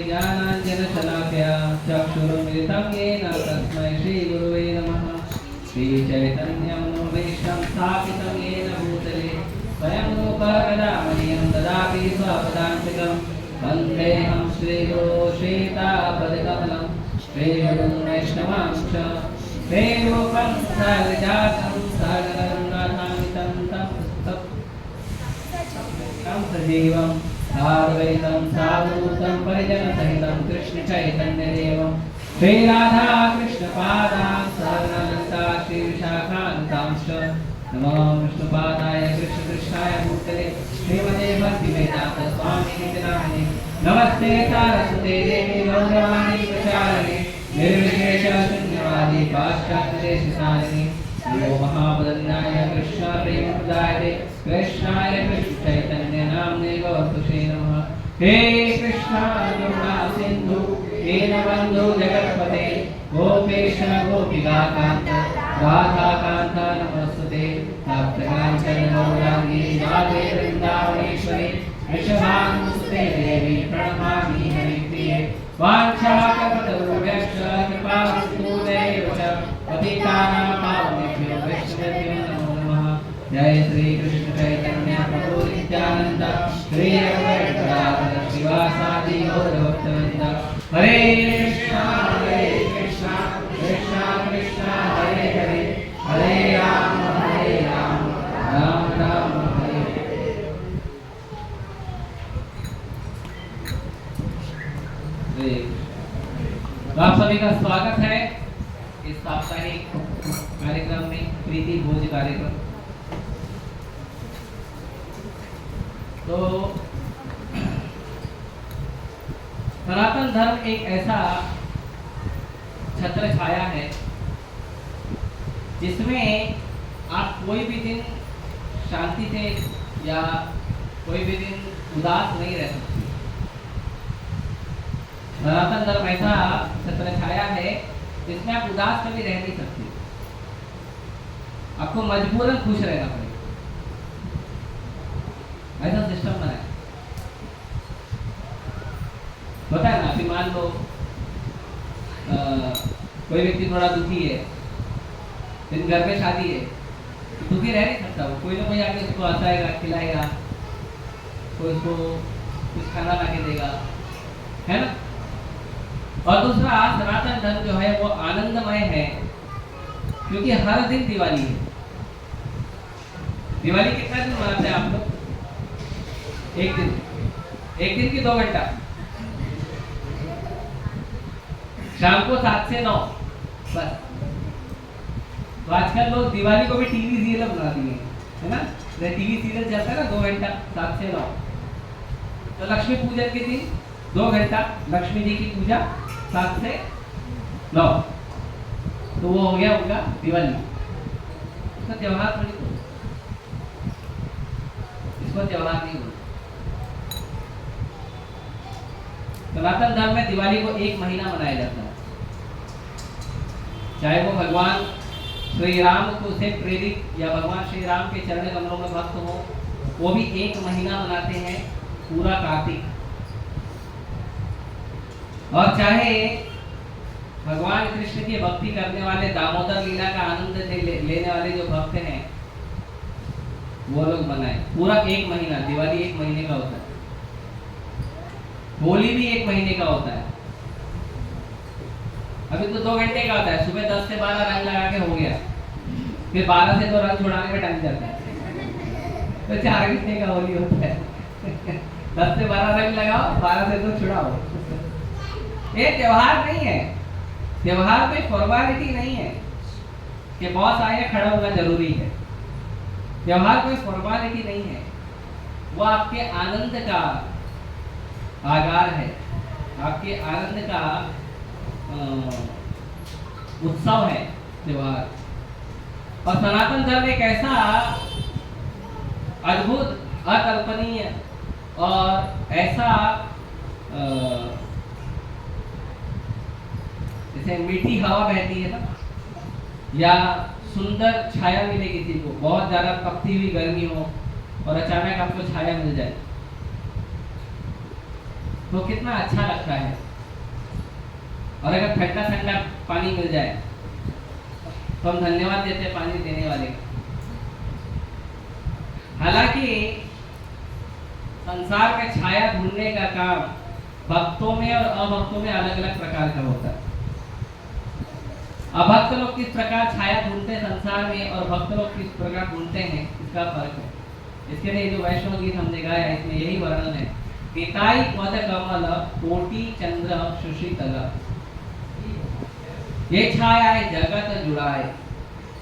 ज्ञानाञ्जनशलाकया चक्षुरुन्मिलितं येन तस्मै श्रीगुरुवे नमः। श्रीचैतन्यमनोभीष्टं स्थापितं येन भूतले स्वयं रूपः कदा मह्यं ददाति स्वपदान्तिकम्। श्रीगुरो श्वेतापदकमलं श्रीगुरुं वैष्णवांश श्रीरूपं सहजातं सहगणनाथान्वितं तं सजीवं साद्वैतं सावधूतं परिजनसहितं कृष्णचैतन्यदेवं श्रीराधा कृष्णपादां सहगणललिता श्रीविशाखान्वितांश्च नमो विष्णुपादाय कृष्णकृष्णाय भूतले श्रीमते भक्तिवेदांत स्वामिनिति नामिने नमस्ते सारस्वते देवी गौरवाणी प्रचारिणे निर्विशेष शून्यवादी पाश्चात्यदेशसारिणे नमो महावदन्याय कृष्ण प्रेमप्रदायते कृष्णाय कृष्ण चैतन्य नाम्ने गौरतुषे नमः। हे कृष्णा करुणा सिन्धु दीनबन्धु जगत्पते गोपेश गोपिकान्त राधाकान्त नमस्तुते तप्तकाञ्चन गौराङ्गी राधे वृन्दावनेश्वरी वृषभानुसुते देवी प्रणमामि हरिप्रिये वाञ्छाकल्पतरुभ्यश्च कृपासिन्धुभ्यैव च पतितानां पावनेभ्यो वैष्णवेभ्यो नमो नमः। जय श्री कृष्ण चैतन्य प्रभु नित्यानंद श्री अद्वैत गदाधर श्रीवासादि गौरभक्तवृंद। हरे कृष्णा कृष्णा कृष्णा हरे हरे हरे राम राम राम हरे हरे। तो आप सभी का स्वागत है इस साप्ताहिक कार्यक्रम में, प्रीति भोज कार्यक्रम। तो सनातन धर्म एक ऐसा छत्र छाया है जिसमें आप कोई भी दिन शांति से या कोई भी दिन उदास नहीं रह सकते। सनातन धर्म ऐसा छत्र छाया है जिसमें आप उदास कभी रह नहीं सकते, आपको मजबूरन खुश रहना पड़ेगा, ऐसा सिस्टम बना है। होता है ना, अभी मान लो कोई व्यक्ति थोड़ा दुखी है, दिन घर में शादी है, दुखी रह नहीं सकता वो, कोई ना कोई आके उसको हंसाएगा, खिलाएगा, कोई उसको कुछ खाना ला के देगा, है ना। और दूसरा, सनातन धर्म जो है वो आनंदमय है, क्योंकि हर दिन दिवाली है। दिवाली कितना दिन मनाते हैं आप लोग? एक दिन की 2 घंटा, शाम को 7 से 9 बस। तो आजकल लोग दिवाली को भी टीवी सीरियल बना दिए, है ना। टीवी सीरियल चलता है ना 2 घंटा 7 से 9। तो लक्ष्मी पूजन के दिन 2 घंटा लक्ष्मी जी की पूजा 7 से 9, तो वो हो गया उनका दिवाली। इसको त्योहार थोड़ी बोलते, इसको त्योहार नहीं बोलते। सनातन धर्म में दिवाली को 1 महीना मनाया जाता है, चाहे वो भगवान श्री राम को से प्रेरित या भगवान श्री राम के चरण कमलों में भक्त हो, वो भी 1 महीना मनाते हैं, पूरा कार्तिक। और चाहे भगवान कृष्ण की भक्ति करने वाले, दामोदर लीला का आनंद लेने वाले जो भक्त हैं, वो लोग मनाए पूरा 1 महीना। दिवाली 1 महीने का होता है, होली भी 1 महीने का होता है। अभी तो 2 घंटे का होता है, सुबह 10 से 12 रंग लगा के हो गया, फिर 12 से तो रंग छुड़ाने में टाइम जाता है, तो 4 घंटे का होली होता है। 10 से 12 रंग लगाओ, 12 से तो छुड़ाओ। ये त्योहार नहीं है, त्योहार में फॉर्मेलिटी नहीं है कि बॉस आए खड़ा होना जरूरी है। त्योहार कोई फॉर्मेलिटी नहीं है, वो आपके आनंद का आगार है, आपके आनंद का उत्सव है त्योहार। और सनातन धर्म एक ऐसा अद्भुत, अकल्पनीय और ऐसा जैसे मीठी हवा बहती है ना, या सुंदर छाया मिले किसी को, बहुत ज्यादा तपती हुई गर्मी हो और अचानक आपको छाया मिल जाए, तो कितना अच्छा लगता है। और अगर ठंडा ठंडा पानी मिल जाए तो हम धन्यवाद देते हैं पानी देने वाले का। हालांकि संसार में छाया ढूंढने का काम भक्तों में और अभक्तों में अलग अलग प्रकार का होता है। अभक्त लोग किस प्रकार छाया ढूंढते हैं संसार में और भक्त लोग किस प्रकार ढूंढते हैं, इसका फर्क है। इसके लिए जो वैष्णव गीत हमने गाया इसमें यही वर्णन है। पिताई पद कमल कोटि चंद्र सुशीतल, ये छाया है जगत जुड़ाए,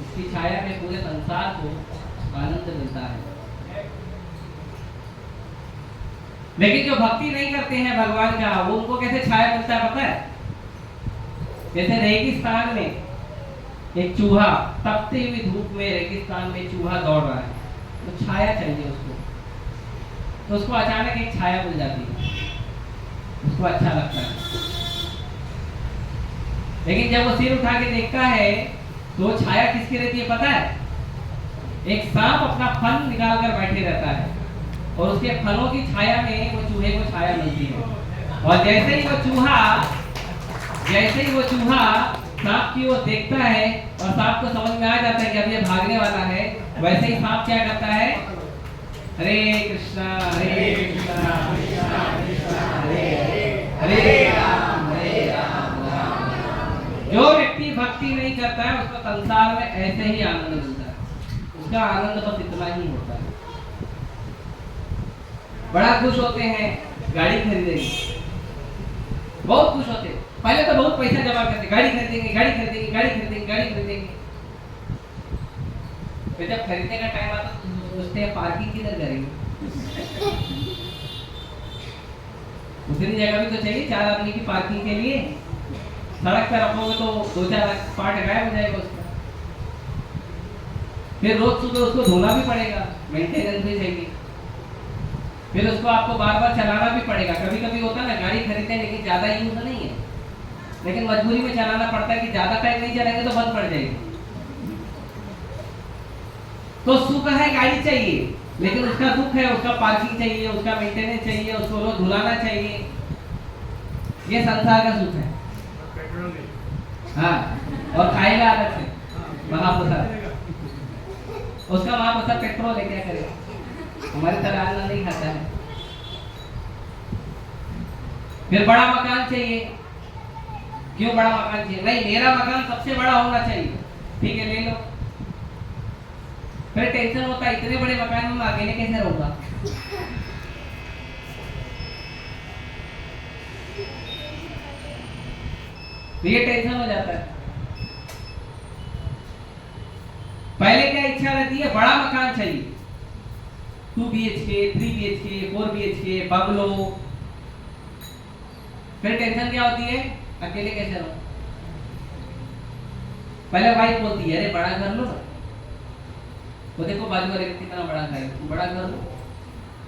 इसकी छाया में पूरे संसार को आनंद मिलता है। लेकिन जो भक्ति नहीं करते हैं भगवान का, वो उनको कैसे छाया मिलता है पता है? जैसे रेगिस्तान में एक चूहा, तपती हुई धूप में रेगिस्तान में चूहा दौड़ रहा है, तो छाया चाहिए उसको, तो उसको अचानक एक छाया मिल जाती है, उसको अच्छा लगता है। लेकिन जब वो सिर उठा के देखता है तो छाया किसकी रहती है पता है? एक सांप अपना फन निकाल कर बैठे रहता है और उसके फलों की छाया में वो चूहे को छाया मिलती है। और जैसे ही वो चूहा सांप की ओर देखता है और सांप को समझ में आ जाता है कि अब ये भागने वाला है, वैसे ही सांप क्या करता है? हरे कृष्णा हरे कृष्णा कृष्णा कृष्णा हरे हरे राम राम। जो व्यक्ति भक्ति नहीं करता है उसको संसार में ऐसे ही आनंद मिलता है, उसका आनंद बस इतना ही होता है। बड़ा खुश होते हैं गाड़ी खरीदेंगे, बहुत खुश होते हैं, पहले तो बहुत पैसा जमा करते, गाड़ी खरीदेंगे गाड़ी खरीदेंगे गाड़ी खरीदेंगे गाड़ी खरीदेंगे। फिर जब खरीदने का टाइम आता तो सोचते हैं पार्किंग किधर करेंगे। उतनी जगह भी तो चाहिए 4 आदमी की पार्किंग के लिए, सड़क पर रखोगे तो 2-4 पार्ट गायब हो जाएगा उसका। फिर रोज सुबह उसको धोना भी पड़ेगा, मेंटेनेंस भी चाहिए, फिर उसको आपको बार बार चलाना भी पड़ेगा। कभी कभी होता है ना गाड़ी खरीदते हैं लेकिन ज्यादा यूज नहीं है, लेकिन मजबूरी में चलाना पड़ता है कि ज्यादा टाइम नहीं चलेंगे तो बंद पड़ जाएगी। तो सुख है गाड़ी चाहिए, लेकिन उसका दुख है उसका पार्किंग चाहिए, उसका मेंटेनेंस चाहिए, उसको रोज धुलाना चाहिए। ये संसार का सुख है। हाँ, और खाएगा अलग से महाप्रसाद, उसका महाप्रसाद पेट्रोल है, क्या करेगा? हमारी तरह अन्न नहीं खाता है। फिर बड़ा मकान चाहिए, क्यों बड़ा मकान चाहिए? नहीं, मेरा मकान सबसे बड़ा होना चाहिए, ठीक है ले लो। फिर टेंशन होता है इतने बड़े मकान में मैं अकेले कैसे रहूंगा। तो ये टेंशन हो जाता है। पहले क्या इच्छा रहती है? बड़ा मकान चाहिए, 2 BHK 3 BHK 4 BHK बंगलो। फिर टेंशन क्या होती है? अकेले कैसे रहो। पहले वाइफ बोलती है अरे बड़ा घर लो ना, वो देखो बाजू वाले कितना बड़ा घर है, बड़ा घर लो।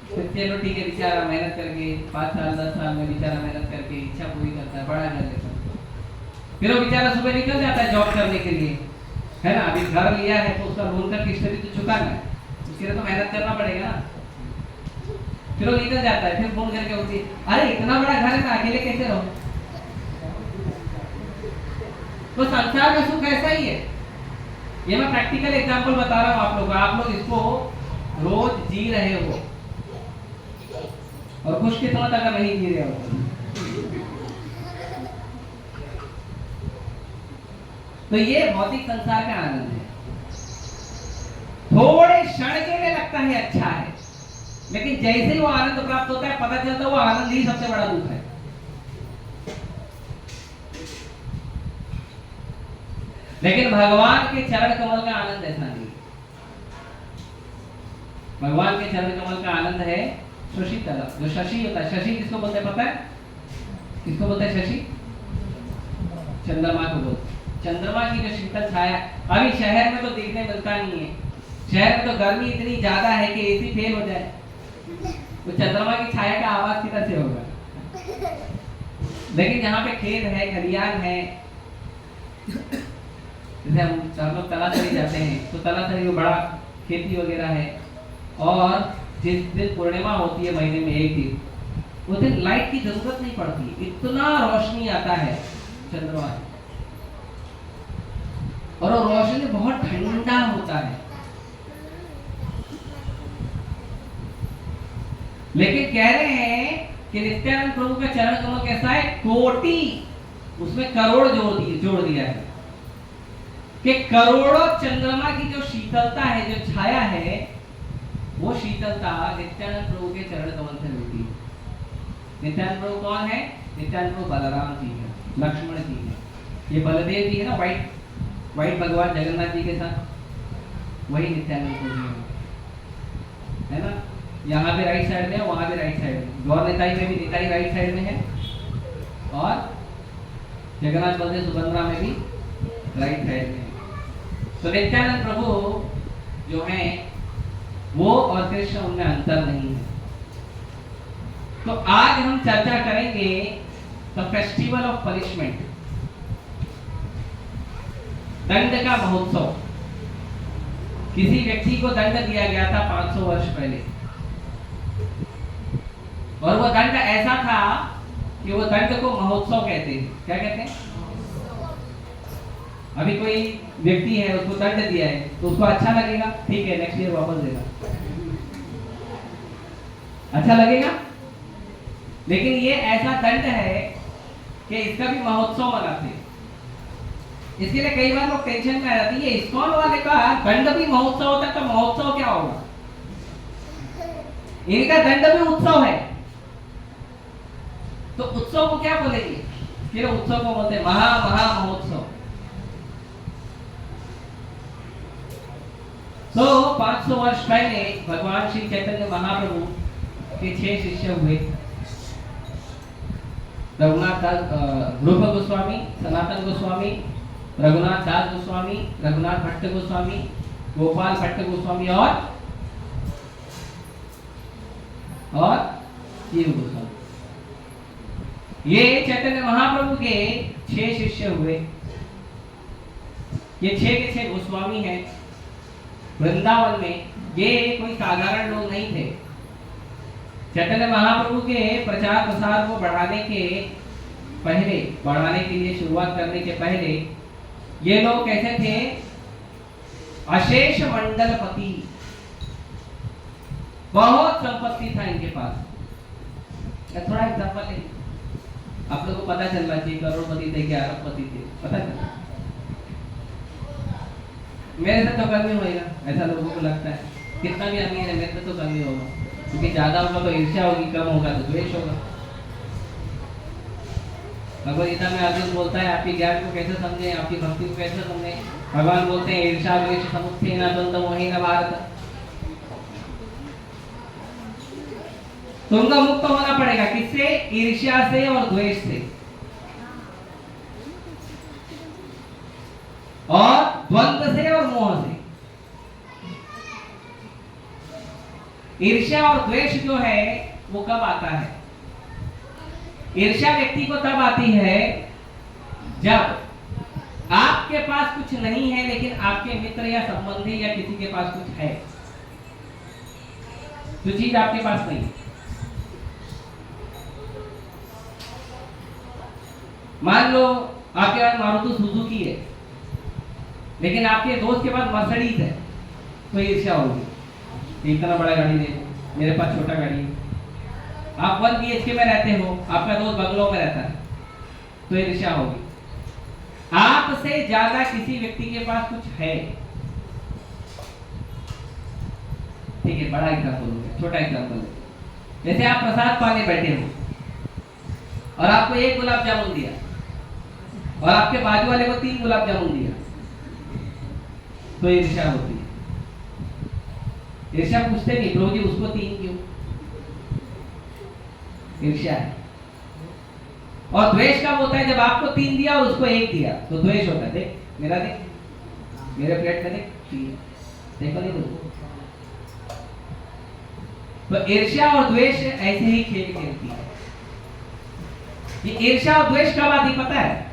फिर चलो ठीक है, बेचारा मेहनत करके 5 साल 10 साल में बेचारा मेहनत करके इच्छा पूरी करता है, बड़ा घर लेता है। फिर वो बेचारा सुबह निकल जाता है जॉब करने के लिए, है ना। अभी घर लिया है तो उसका लोन का किस्त भी तो चुकाना है, उसके लिए तो मेहनत करना पड़ेगा ना। फिर वो निकल जाता है, फिर फोन करके बोलती है अरे इतना बड़ा घर है मैं अकेले कैसे रहूं। तो संसार का सुख ऐसा ही है। ये मैं प्रैक्टिकल एग्जांपल बता रहा हूं आप लोगों को, आप लोग इसको रोज जी रहे हो और खुशकिस्मत अगर नहीं जी रहे हो तो ये भौतिक संसार का आनंद है। थोड़े क्षण के लिए लगता है अच्छा है, लेकिन जैसे ही वो आनंद प्राप्त होता है पता चलता है वो आनंद ही सबसे बड़ा दुख है। लेकिन भगवान के चरण कमल का आनंद ऐसा नहीं। भगवान के चरण कमल का आनंद है शशितल, जो शशि होता है। शशि किसको बोलते हैं पता है? किसको बोलते हैं शशि? चंद्रमा को बोलते हैं। चंद्रमा की जो शीतल छाया, अभी शहर में तो देखने मिलता नहीं है, शहर में तो गर्मी इतनी ज्यादा है कि एसी फेल हो जाए, तो चंद्रमा की छाया का आवाज किधर से होगा। लेकिन जहाँ पे खेत है, खलियान है, जैसे हम लोग तलातरी जाते हैं तो तलातरी में बड़ा खेती वगैरह है, और जिस दिन पूर्णिमा होती है महीने में एक दिन, उस दिन लाइट की जरूरत नहीं पड़ती, इतना रोशनी आता है चंद्रमा, और वो रोशनी बहुत ठंडा होता है। लेकिन कह रहे हैं कि नित्यानंद प्रभु का चरण कमल कैसा है? कोटि, उसमें करोड़ जोड़ दिया है कि करोड़ों चंद्रमा की जो शीतलता है, जो छाया है, वो शीतलता नित्यानंद प्रभु के चरण कमल से मिलती है। नित्यानंद प्रभु कौन है? नित्यानंद प्रभु बलराम जी है, लक्ष्मण जी है, ये बलदेव जी है ना, व्हाइट भगवान जगन्नाथ जी के साथ, वही नित्यानंद प्रभु है ना। यहाँ पे राइट साइड में है, वहां भी राइट साइड में, गौर निताई में भी निताई राइट साइड में है, और जगन्नाथ बलदेव सुभद्रा में भी राइट साइड में है। तो नित्यानंद प्रभु जो है वो और कृष्ण, उनमें अंतर नहीं है। तो आज हम चर्चा करेंगे द फेस्टिवल ऑफ पनिशमेंट, दंड का महोत्सव। किसी व्यक्ति को दंड दिया गया था 500 वर्ष पहले, और वो दंड ऐसा था कि वो दंड को महोत्सव कहते हैं। क्या कहते हैं? अभी कोई व्यक्ति है, उसको दंड दिया है, तो उसको अच्छा लगेगा, ठीक है, नेक्स्ट ईयर वापस देगा, अच्छा लगेगा। लेकिन ये ऐसा दंड है कि इसका भी महोत्सव मनाते हैं। इसके लिए कई बार लोग टेंशन में आ जाती है, इस्कॉन वाले का दंड भी महोत्सव होता है, तो महोत्सव क्या होगा? इनका दंड भी उत्सव है, तो उत्सव को क्या बोलेंगे? फिर उत्सव को बोलते हैं महा महोत्सव। तो 500 वर्ष पहले भगवान श्री चैतन्य महाप्रभु के 6 शिष्य हुए, रघुनाथ दास, रूप गोस्वामी, सनातन गोस्वामी, रघुनाथ दास गोस्वामी, रघुनाथ भट्ट गोस्वामी, गोपाल भट्ट गोस्वामी और जीव गोस्वामी। ये चैतन्य महाप्रभु के 6 शिष्य हुए। ये 6 के 6 गोस्वामी हैं। वृंदावन में ये कोई साधारण लोग नहीं थे। चैतन्य महाप्रभु के प्रचार प्रसार को बढ़ाने के लिए शुरुआत करने के पहले ये लोग कैसे थे? अशेष मंडलपति, बहुत संपत्ति था इनके पास। थोड़ा एग्जांपल ले, आप लोगों को पता चलना चाहिए करोड़पति थे कि अरबपति थे, पता चला? मेरे से तो कम ही होगा, ऐसा लोगों को लगता है। कितना भी अमीर है, मेरे से तो कम ही होगा, क्योंकि ज्यादा होगा तो ईर्ष्या होगी, कम होगा तो द्वेष होगा। भगवद गीता में अर्जुन बोलता है आपके ज्ञान को कैसे समझें, आपकी भक्ति को कैसे समझें। भगवान बोलते हैं ईर्ष्या द्वेष समुत्थेन द्वंद्व मोहेन भारत, तुमको मुक्त होना पड़ेगा। किससे? ईर्ष्या से और द्वेष से, और द्वंद्व से और मोह से। ईर्ष्या और द्वेष जो है वो कब आता है? ईर्ष्या व्यक्ति को तब आती है जब आपके पास कुछ नहीं है, लेकिन आपके मित्र या संबंधी या किसी के पास कुछ है, जो चीज आपके पास नहीं है। मान लो आपके पास मारुति सुजुकी है, लेकिन आपके दोस्त के पास मर्सिडीज है, तो ईर्ष्या होगी। इतना बड़ा गाड़ी दे, मेरे पास छोटा गाड़ी है। आप 1 BHK में रहते हो, आपका दोस्त बंगलों में रहता है, तो ईर्ष्या होगी। आपसे ज्यादा किसी व्यक्ति के पास कुछ है, ठीक है, बड़ा एग्जाम्पल हो गया, छोटा एग्जाम्पल है। जैसे आप प्रसाद पाने बैठे हो और आपको 1 गुलाब जामुन दिया, और आपके बाजू वाले को 3 गुलाब जामुन दिया, तो ईर्ष्या होती है। ईर्ष्या पूछते नहीं, प्रभु जी उसको 3 क्यों? ईर्ष्या है। और द्वेष कब होता है? जब आपको 3 दिया और उसको 1 दिया, तो द्वेष होता है। देख मेरा, देख मेरे प्लेट में, देख 3, देखो नहीं तो ईर्ष्या और द्वेष ऐसे ही खेल खेलती है। ये ईर्ष्या और द्वेष कब आती पता है?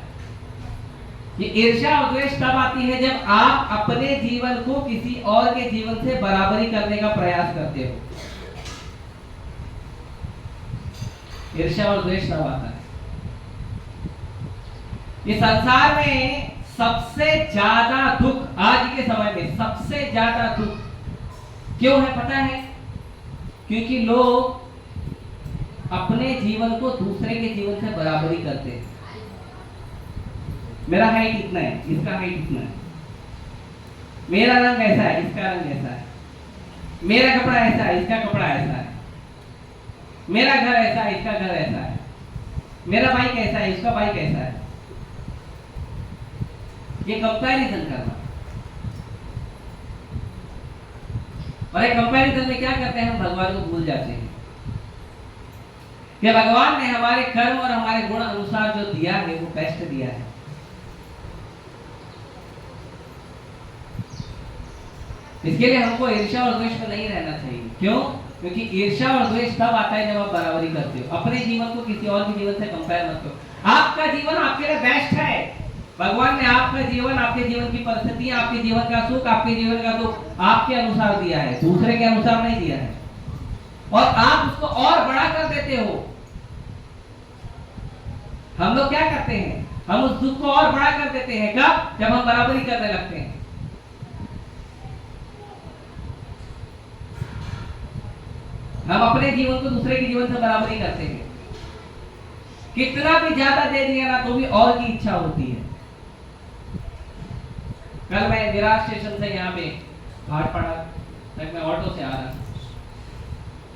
ये ईर्ष्या और द्वेष तब आती है जब आप अपने जीवन को किसी और के जीवन से बराबरी करने का प्रयास करते हो। ईर्ष्या और द्वेष तब आता है। ये संसार में सबसे ज्यादा दुख, आज के समय में सबसे ज्यादा दुख क्यों है पता है? क्योंकि लोग अपने जीवन को दूसरे के जीवन से बराबरी करते हैं। मेरा हाइट इतना है, इसका हाइट इतना है, मेरा रंग ऐसा है, इसका रंग ऐसा है, मेरा कपड़ा ऐसा है, इसका कपड़ा ऐसा है, मेरा घर ऐसा है, इसका घर ऐसा है, मेरा बाइक ऐसा है, इसका बाइक ऐसा है। ये कंपैरिजन करना। और एक कंपैरिजन में क्या करते हैं, हम भगवान को भूल जाते हैं कि भगवान ने हमारे कर्म और हमारे गुण अनुसार जो दिया है वो बेस्ट दिया है। इसके लिए हमको ईर्ष्या और द्वेष में नहीं रहना चाहिए। क्यों? क्योंकि ईर्ष्या और द्वेष तब आता है जब आप बराबरी करते हो। अपने जीवन को किसी और के जीवन से कंपेयर मत करो। आपका जीवन आपके लिए बेस्ट है। भगवान ने आपका जीवन, आपके जीवन की परिस्थितियां, आपके जीवन का सुख, आपके जीवन का दुख आपके अनुसार दिया है, दूसरे के अनुसार नहीं दिया है। और आप उसको और बड़ा कर देते हो। हम लोग क्या करते हैं, हम उस दुख को और बड़ा कर देते हैं। कब? जब हम बराबरी करने लगते हैं। हम अपने जीवन को दूसरे के जीवन से बराबरी करते हैं। कितना भी ज्यादा दे दिया ना तो भी और की इच्छा होती है। कल मैं विराट स्टेशन से यहाँ पे भाटपाड़ा तक मैं ऑटो से आ रहा,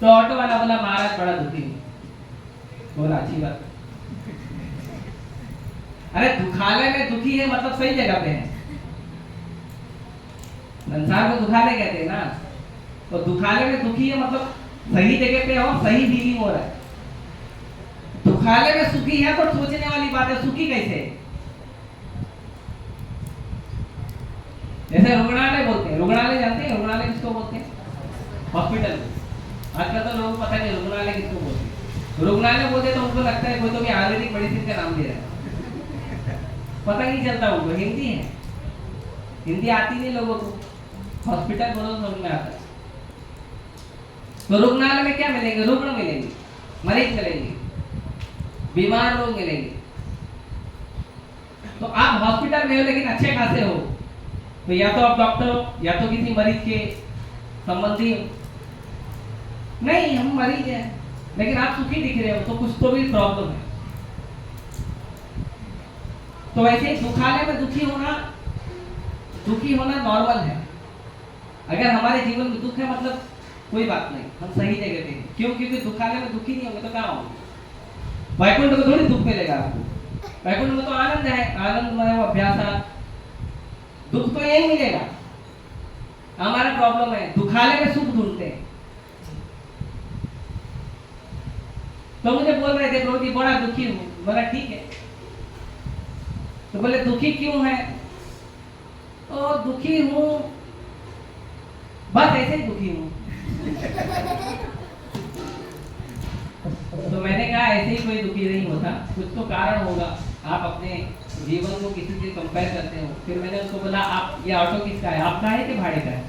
तो ऑटो वाला बोला महाराज बड़ा दुखी हूं। बोला अच्छी बात। अरे दुखालय में दुखी है मतलब सही जगह पे है। संसार में दुखालय कहते हैं ना, तो दुखालय में दुखी है मतलब सही जगह पे हो, सही फीलिंग हो रहा है। दुखालय में सुखी है तो सोचने वाली बात है, सुखी कैसे? जैसे रुग्णालय बोलते हैं, रुग्णालय जानते हैं रुग्णालय किसको बोलते हैं? हॉस्पिटल। आजकल तो लोगों को पता नहीं रुग्णालय किसको बोलते हैं। रुग्णालय बोलते तो उनको लगता है कोई तो भी आयुर्वेदिक मेडिसिन का नाम दे रहा है, पता नहीं चलता उनको। हिंदी है, हिंदी आती नहीं लोगों को। हॉस्पिटल बोलो समझ में आता है। तो रुग्णालय में क्या मिलेंगे? रुग्ण मिलेंगे, मरीज मिलेंगे, बीमार लोग मिलेंगे। तो आप हॉस्पिटल में हो लेकिन अच्छे खासे हो, तो या तो आप डॉक्टर हो या तो किसी मरीज के संबंधी हो। नहीं, हम मरीज हैं लेकिन आप सुखी दिख रहे हो तो कुछ तो भी प्रॉब्लम है। तो वैसे ही दुखालय में दुखी होना नॉर्मल है। अगर हमारे जीवन में दुख है मतलब कोई बात नहीं, हम सही जगह पे हैं। क्यों? क्योंकि दुखालय में दुखी नहीं होंगे तो क्या होंगे? वैकुंठ में थोड़ी दुख मिलेगा आपको। वैकुंठ में तो आनंद है, आनंदमय अभ्यास। दुख तो यही मिलेगा। हमारा प्रॉब्लम है दुखालय में सुख ढूंढते हैं। तो मुझे बोल रहे थे प्रभु जी बड़ा दुखी हूं। बोला ठीक है। तो बोले दुखी क्यों है? तो दुखी हूं, बस ऐसे ही दुखी हूं। तो मैंने कहा ऐसे ही कोई दुखी नहीं होता, कुछ तो कारण होगा। आप अपने जीवन को किसी से कंपेयर करते हो। फिर मैंने उसको बोला आप ये ऑटो किसका है, आपका है कि भाड़े का है?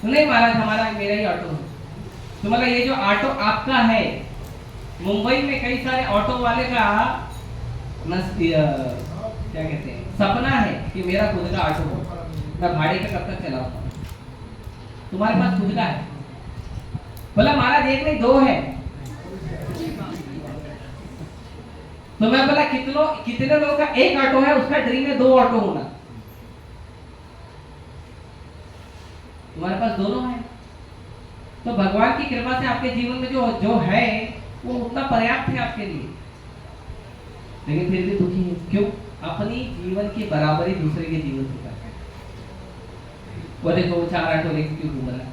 तो नहीं महाराज हमारा, मेरा ही ऑटो है। तो मतलब ये जो ऑटो आपका है, मुंबई में कई सारे ऑटो वाले का क्या कहते हैं, सपना है कि मेरा खुद का ऑटो हो, मैं भाड़े का कब तक चलाऊंगा। तुम्हारे पास खुद का है? बोला महाराज एक नहीं दो है। तो मैं बोला कितने लोगों का एक ऑटो है, उसका ड्रीम है 2 ऑटो होना। तुम्हारे पास दोनों है। तो भगवान की कृपा से आपके जीवन में जो है वो उतना पर्याप्त है आपके लिए, लेकिन फिर भी दुखी है। क्यों? अपनी जीवन की बराबरी दूसरे के जीवन से करते हैं। वो देखो 4 ऑटो लेके क्यों घूम रहा है,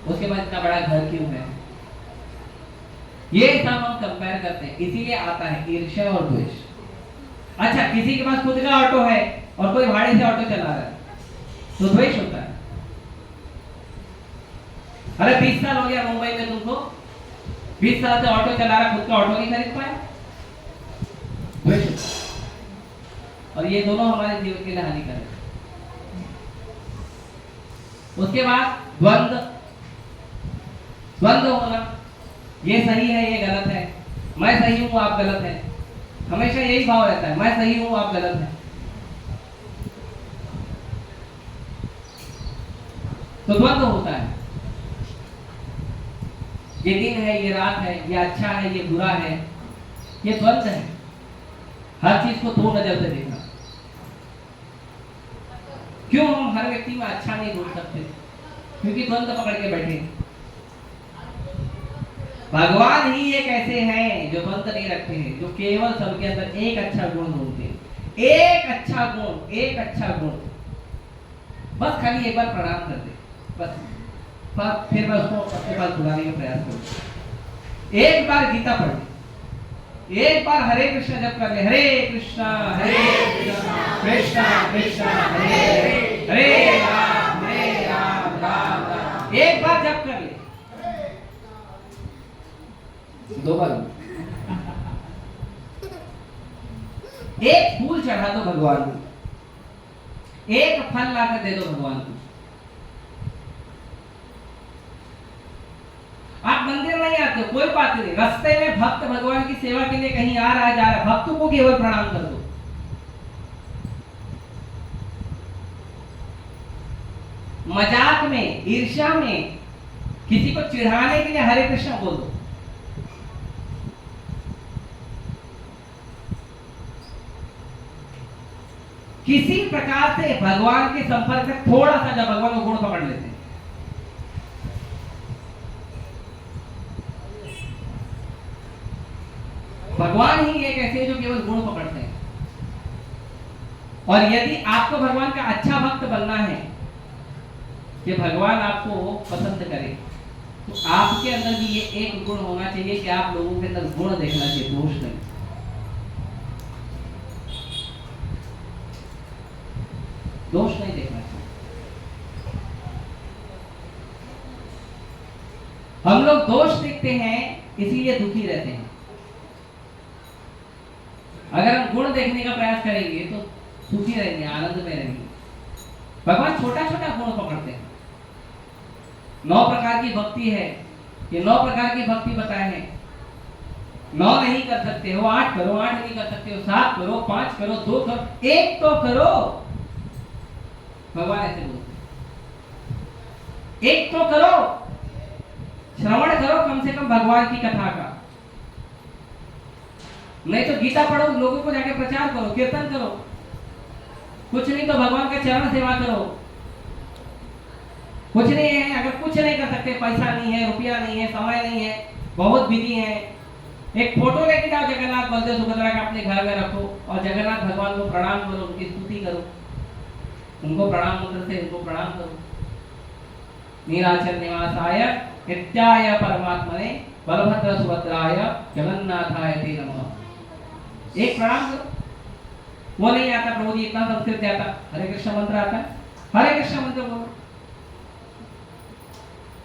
उसके बाद इतना बड़ा घर क्यों है। ये सब हम कंपेयर करते हैं, इसीलिए आता है ईर्ष्या और द्वेष। अच्छा, किसी के पास खुद का ऑटो है और कोई भाड़े से ऑटो चला रहा है तो द्वेष होता है। अरे 20 साल हो गया मुंबई में तुमको, 20 साल से ऑटो चला रहा, खुद का ऑटो नहीं खरीद पाया, द्वेष होता है। और ये दोनों हमारे जीवन के लिए हानिकारक है। उसके बाद द्वंद्व होना, ये सही है ये गलत है, मैं सही हूं आप गलत है। हमेशा यही भाव रहता है, मैं सही हूं आप गलत है। तो द्वंद्व होता है। ये दिन है, ये रात है, ये अच्छा है, ये बुरा है, ये द्वंद है। हर चीज को दो नजर से देखना। क्यों हम हर व्यक्ति में अच्छा नहीं ढूंढ सकते? क्योंकि द्वंद पकड़ के बैठे। भगवान ही एक ऐसे हैं जो द्वंद नहीं रखते हैं, जो केवल सबके अंदर एक अच्छा गुण ढूंढते हैं। एक अच्छा गुण, एक अच्छा गुण, बस खाली एक बार प्रणाम कर दे, बस फिर मैं उसको अपने पास बुलाने का प्रयास करूँ। एक बार गीता पढ़ ले, एक बार हरे कृष्ण जप कर ले, हरे कृष्णा कृष्णा कृष्णा हरे हरे, हरे राम राम राम। एक बार जप कर ले, दो बार, एक फूल चढ़ा दो भगवान को, एक फल लाकर दे दो भगवान को। आप मंदिर नहीं आते हो, कोई बात नहीं, रास्ते में भक्त भगवान की सेवा के लिए कहीं आ रहा है, जा रहा है, भक्तों को केवल प्रणाम कर दो। मजाक में, ईर्ष्या में, किसी को चिढ़ाने के लिए हरे कृष्ण बोल दो। किसी प्रकार से भगवान के संपर्क में थोड़ा सा जब भगवान को गुण पकड़ लेते हैं, भगवान ही एक ऐसे जो केवल गुण पकड़ते हैं। और यदि आपको भगवान का अच्छा भक्त बनना है कि भगवान आपको पसंद करे, तो आपके अंदर भी ये एक गुण होना चाहिए कि आप लोगों के अंदर गुण देखना चाहिए, दोष नहीं। दोष नहीं देखना चाहिए। हम लोग दोष देखते हैं इसीलिए दुखी रहते हैं। अगर हम गुण देखने का प्रयास करेंगे तो सुखी रहेंगे, आनंद में रहेंगे। भगवान छोटा छोटा गुण पकड़ते हैं। 9 प्रकार की भक्ति है, ये 9 प्रकार की भक्ति बताए हैं। 9 नहीं कर सकते हो, 8 करो, 8 नहीं कर सकते हो, 7 करो, 5 करो, 2 करो, 1 तो करो। भगवान ऐसे बोलते, 1 तो करो, श्रवण करो कम से कम भगवान की कथा का। नहीं तो गीता पढ़ो, लोगों को जाके प्रचार करो, कीर्तन करो, कुछ नहीं तो भगवान का चरण सेवा करो। कुछ नहीं है, अगर कुछ नहीं कर सकते, पैसा नहीं है, रुपया नहीं है, समय नहीं है, बहुत बिजी है, एक फोटो लेके जाओ जगन्नाथ बलदेव सुभद्रा का, अपने घर में रखो और जगन्नाथ भगवान को प्रणाम करो, उनकी स्तुति करो, उनको प्रणाम मंत्र से उनको प्रणाम करो। नीलाचल निवासाय नित्याय परमात्मने बलभद्र सुभद्राय जगन्नाथाय ते नमः। एक प्रणाम करो। वो नहीं आता प्रभु जी, इतना संस्कृत आता, हरे कृष्ण मंत्र आता है, हरे कृष्ण मंत्र बोलो।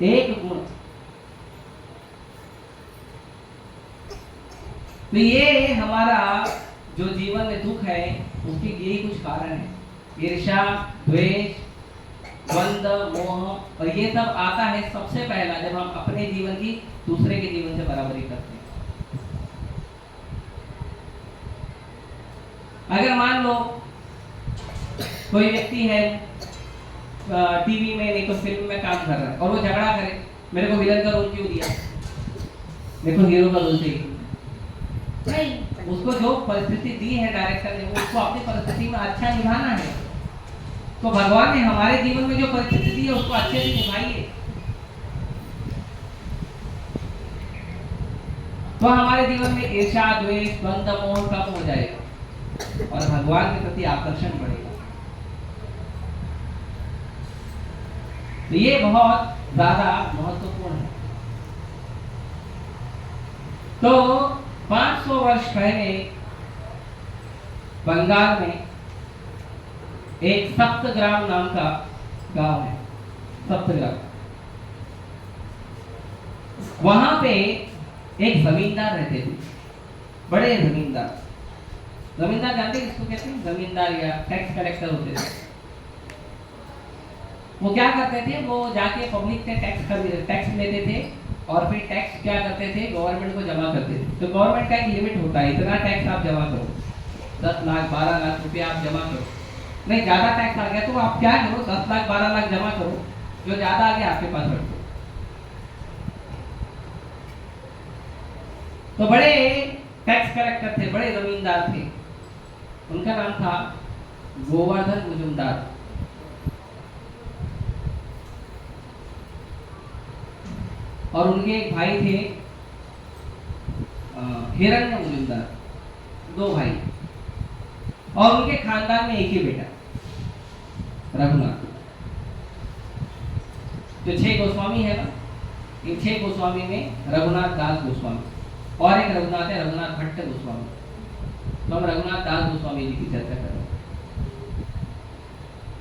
एक गुण, तो ये हमारा जो जीवन में दुख है उसके यही कुछ कारण है। ईर्ष्या, द्वेष, द्वंद, मोह, और ये सब आता है सबसे पहला जब हम अपने जीवन की दूसरे के जीवन से बराबरी करते हैं। अगर मान लो कोई व्यक्ति है टीवी में नहीं तो फिल्म में काम कर रहा है और वो झगड़ा करे, मेरे को विलन का रोल क्यों दिया, मेरे को हीरो का रोल चाहिए। नहीं, उसको जो परिस्थिति दी है डायरेक्टर ने, उसको अपनी परिस्थिति में अच्छा निभाना है। तो भगवान ने हमारे जीवन में जो परिस्थिति दी है उसको अच्छे से निभाइए, तो हमारे जीवन में ईर्ष्या, द्वेष, द्वंद, मोह कम हो जाएगा और भगवान के प्रति आकर्षण बढ़ेगा। तो ये बहुत ज्यादा महत्वपूर्ण है। तो 500 वर्ष पहले बंगाल में एक सप्तग्राम नाम का गांव है, सप्तग्राम। वहां पे एक जमींदार रहते थे, बड़े जमींदार। जमींदार जानते हैं किसको कहते हैं? जमींदार या टैक्स कलेक्टर होते थे। वो क्या करते थे, वो जाके पब्लिक से टैक्स लेते थे और फिर टैक्स क्या करते थे, गवर्नमेंट को जमा करते थे। तो गवर्नमेंट का एक लिमिट होता है, इतना टैक्स आप जमा करो, 10 लाख 12 लाख रुपया आप जमा करो। नहीं, ज्यादा टैक्स आ गया तो आप क्या करो, 10 लाख 12 लाख जमा करो, जो ज्यादा आ गया आपके पास रखो। तो बड़े टैक्स कलेक्टर थे, बड़े जमींदार थे। उनका नाम था गोवर्धन मुजुमदार। और उनके एक भाई थे हिरण्य मुजुमदार, दो भाई। और उनके खानदान में एक ही बेटा रघुनाथ। जो 6 गोस्वामी है ना, इन 6 गोस्वामी में रघुनाथ दास गोस्वामी और एक रघुनाथ है रघुनाथ भट्ट गोस्वामी। तो हम रघुनाथ दास गोस्वामी जी की चर्चा कर रहे हैं।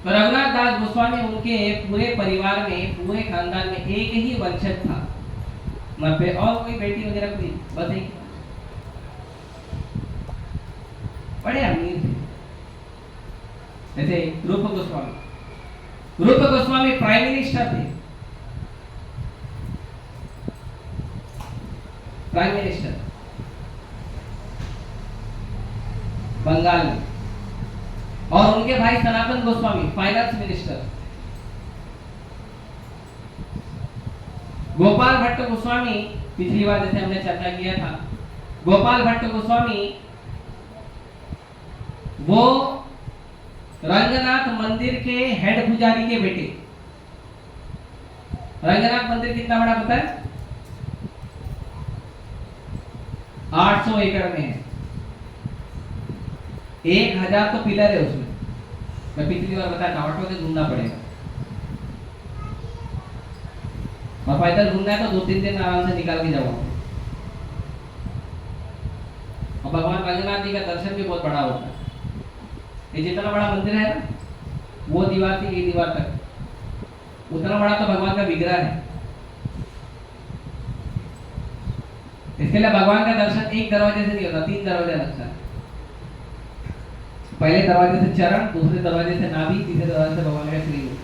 तो रघुनाथ दास गोस्वामी, उनके पूरे परिवार में, पूरे खानदान में एक ही वंशज था, न पे और कोई बेटी वगैरह कोई, बस एक। बड़े अमीर थे। जैसे रूप गोस्वामी, रूप गोस्वामी प्राइम मिनिस्टर थे, प्राइम मिनिस्टर बंगाल में। और उनके भाई सनातन गोस्वामी फाइनेंस मिनिस्टर। गोपाल भट्ट गोस्वामी, पिछली बार जैसे हमने चर्चा किया था, गोपाल भट्ट गोस्वामी वो रंगनाथ मंदिर के हेड पुजारी के बेटे। रंगनाथ मंदिर कितना बड़ा पता है? 800 एकड़ में है। 1000 तो पिलर है उसमें। मैं पिछली बार बताया था, ऑटो से घूमना पड़ेगा और पैदल घूमना है तो 2-3 दिन आराम से निकाल के जाओ। और भगवान रंगनाथ जी का दर्शन भी बहुत बड़ा होता है। ये जितना बड़ा मंदिर है ना, वो दीवार से ये दीवार तक, उतना बड़ा तो भगवान का विग्रह है। इसके लिए भगवान का दर्शन एक दरवाजे से नहीं होता, 3 दरवाजा लगता है। पहले दरवाजे से चरण, दूसरे दरवाजे से नाभि, तीसरे दरवाजे से भगवान का श्रीमुख।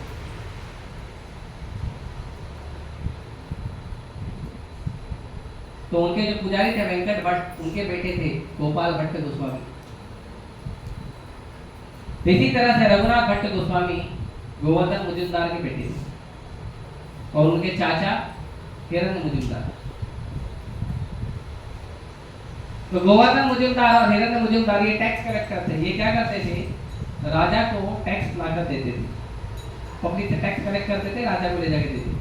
तो उनके जो पुजारी थे वेंकट भट्ट, उनके बेटे थे गोपाल भट्ट गोस्वामी। इसी तरह से रघुनाथ भट्ट गोस्वामी गोवर्धन मुजुमदार के बेटे थे और उनके चाचा हिरण्य मुजुमदार। तो गोवर्धन मुजुमदार और हिरण्य मुजुमदार ये टैक्स कलेक्टर थे। ये क्या करते थे? राजा को टैक्स लाकर देते थे, पब्लिक से टैक्स कलेक्ट करते थे, राजा को ले जाके देते थे।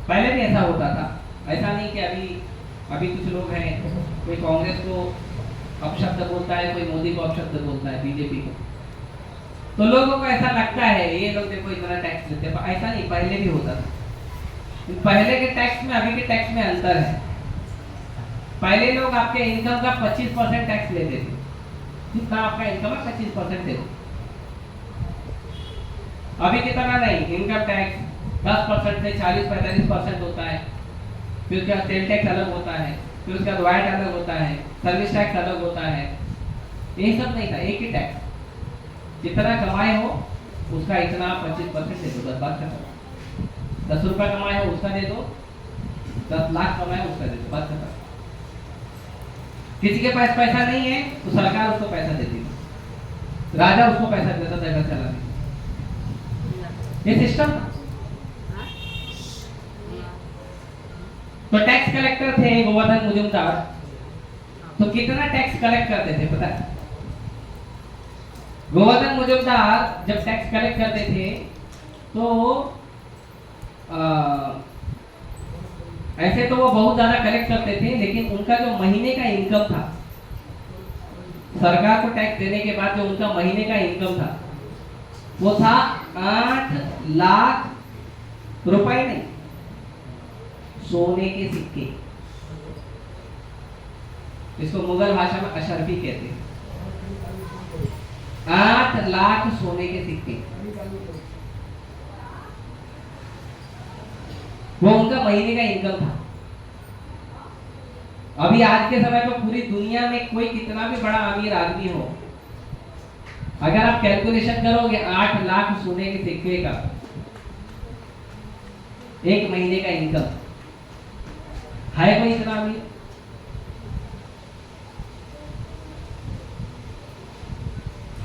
पहले भी ऐसा होता था, ऐसा नहीं कि अभी कुछ लोग हैं, कोई कांग्रेस को अपशब्द बोलता है, कोई मोदी को अपशब्द बोलता है, बीजेपी को, तो लोगों को ऐसा लगता है ये लोग देखो इतना टैक्स देते हैं। ऐसा नहीं, पहले भी होता था। पहले के टैक्स में अभी के टैक्स में अंतर है। पहले लोग आपके इनकम का 25% टैक्स लेते थे। जितना आपका इनकम है 25% देते। अभी कितना नहीं, इनकम टैक्स 10% से 40-45% होता है। फिर उसके बाद सेल टैक्स अलग होता है, फिर उसके बाद वैट अलग होता है, सर्विस टैक्स अलग होता है। ये सब नहीं था, एक ही टैक्स। जितना कमाए हो उसका इतना 25% दे दो, 10 बात खत्म। 10 रुपया कमाए हो उसका दे दो, 10 लाख कमाए हो उसका दे दो, बात खत्म। किसी के पास पैसा नहीं है तो सरकार उसको पैसा देती है, राजा उसको पैसा देता था घर चलाने। ये सिस्टम। तो टैक्स कलेक्टर थे गोवर्धन मुजुमदार। तो कितना टैक्स कलेक्ट करते थे पता है? गोवर्धन मुजुमदार जब टैक्स कलेक्ट करते थे तो ऐसे तो वो बहुत ज्यादा कलेक्ट करते थे, लेकिन उनका जो महीने का इनकम था, सरकार को टैक्स देने के बाद जो उनका महीने का इनकम था वो था 8 लाख रुपए। नहीं, सोने के सिक्के, इसको मुगल भाषा में अशरफी कहते हैं। 8 लाख सोने के सिक्के, वो उनका महीने का इनकम था। अभी आज के समय में पूरी दुनिया में कोई कितना भी बड़ा अमीर आदमी हो, अगर आप कैलकुलेशन करोगे 8 लाख सोने के सिक्के का एक महीने का इनकम, है कोई इतना अमीर?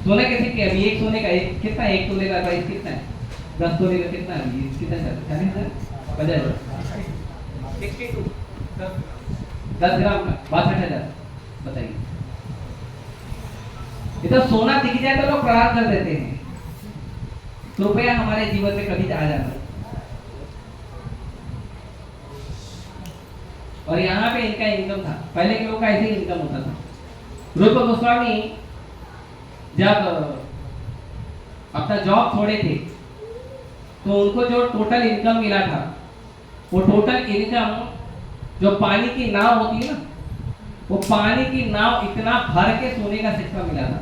सोने के सिक्के अभी एक सोने का एक कितना, एक तोले का प्राइस कितना है? 10 तोले का कितना है? कितना है? 40,000, 50,000, 62। 10 ग्राम का 62,000। बताइए, ये तो सोना दिख जाए तो लोग प्रणाम कर देते हैं। कृपया हमारे जीवन में कभी आ जाना। और यहाँ पे इनका इनकम था, पहले के लोग का ऐसे ही इनकम होता था। रूप गोस्वामी जब अपना जॉब छोड़े थे तो उनको जो टोटल इनकम मिला था, वो टोटल इनकम जो पानी की नाव होती है ना, वो पानी की नाव इतना भर के सोने का सिक्का मिला था।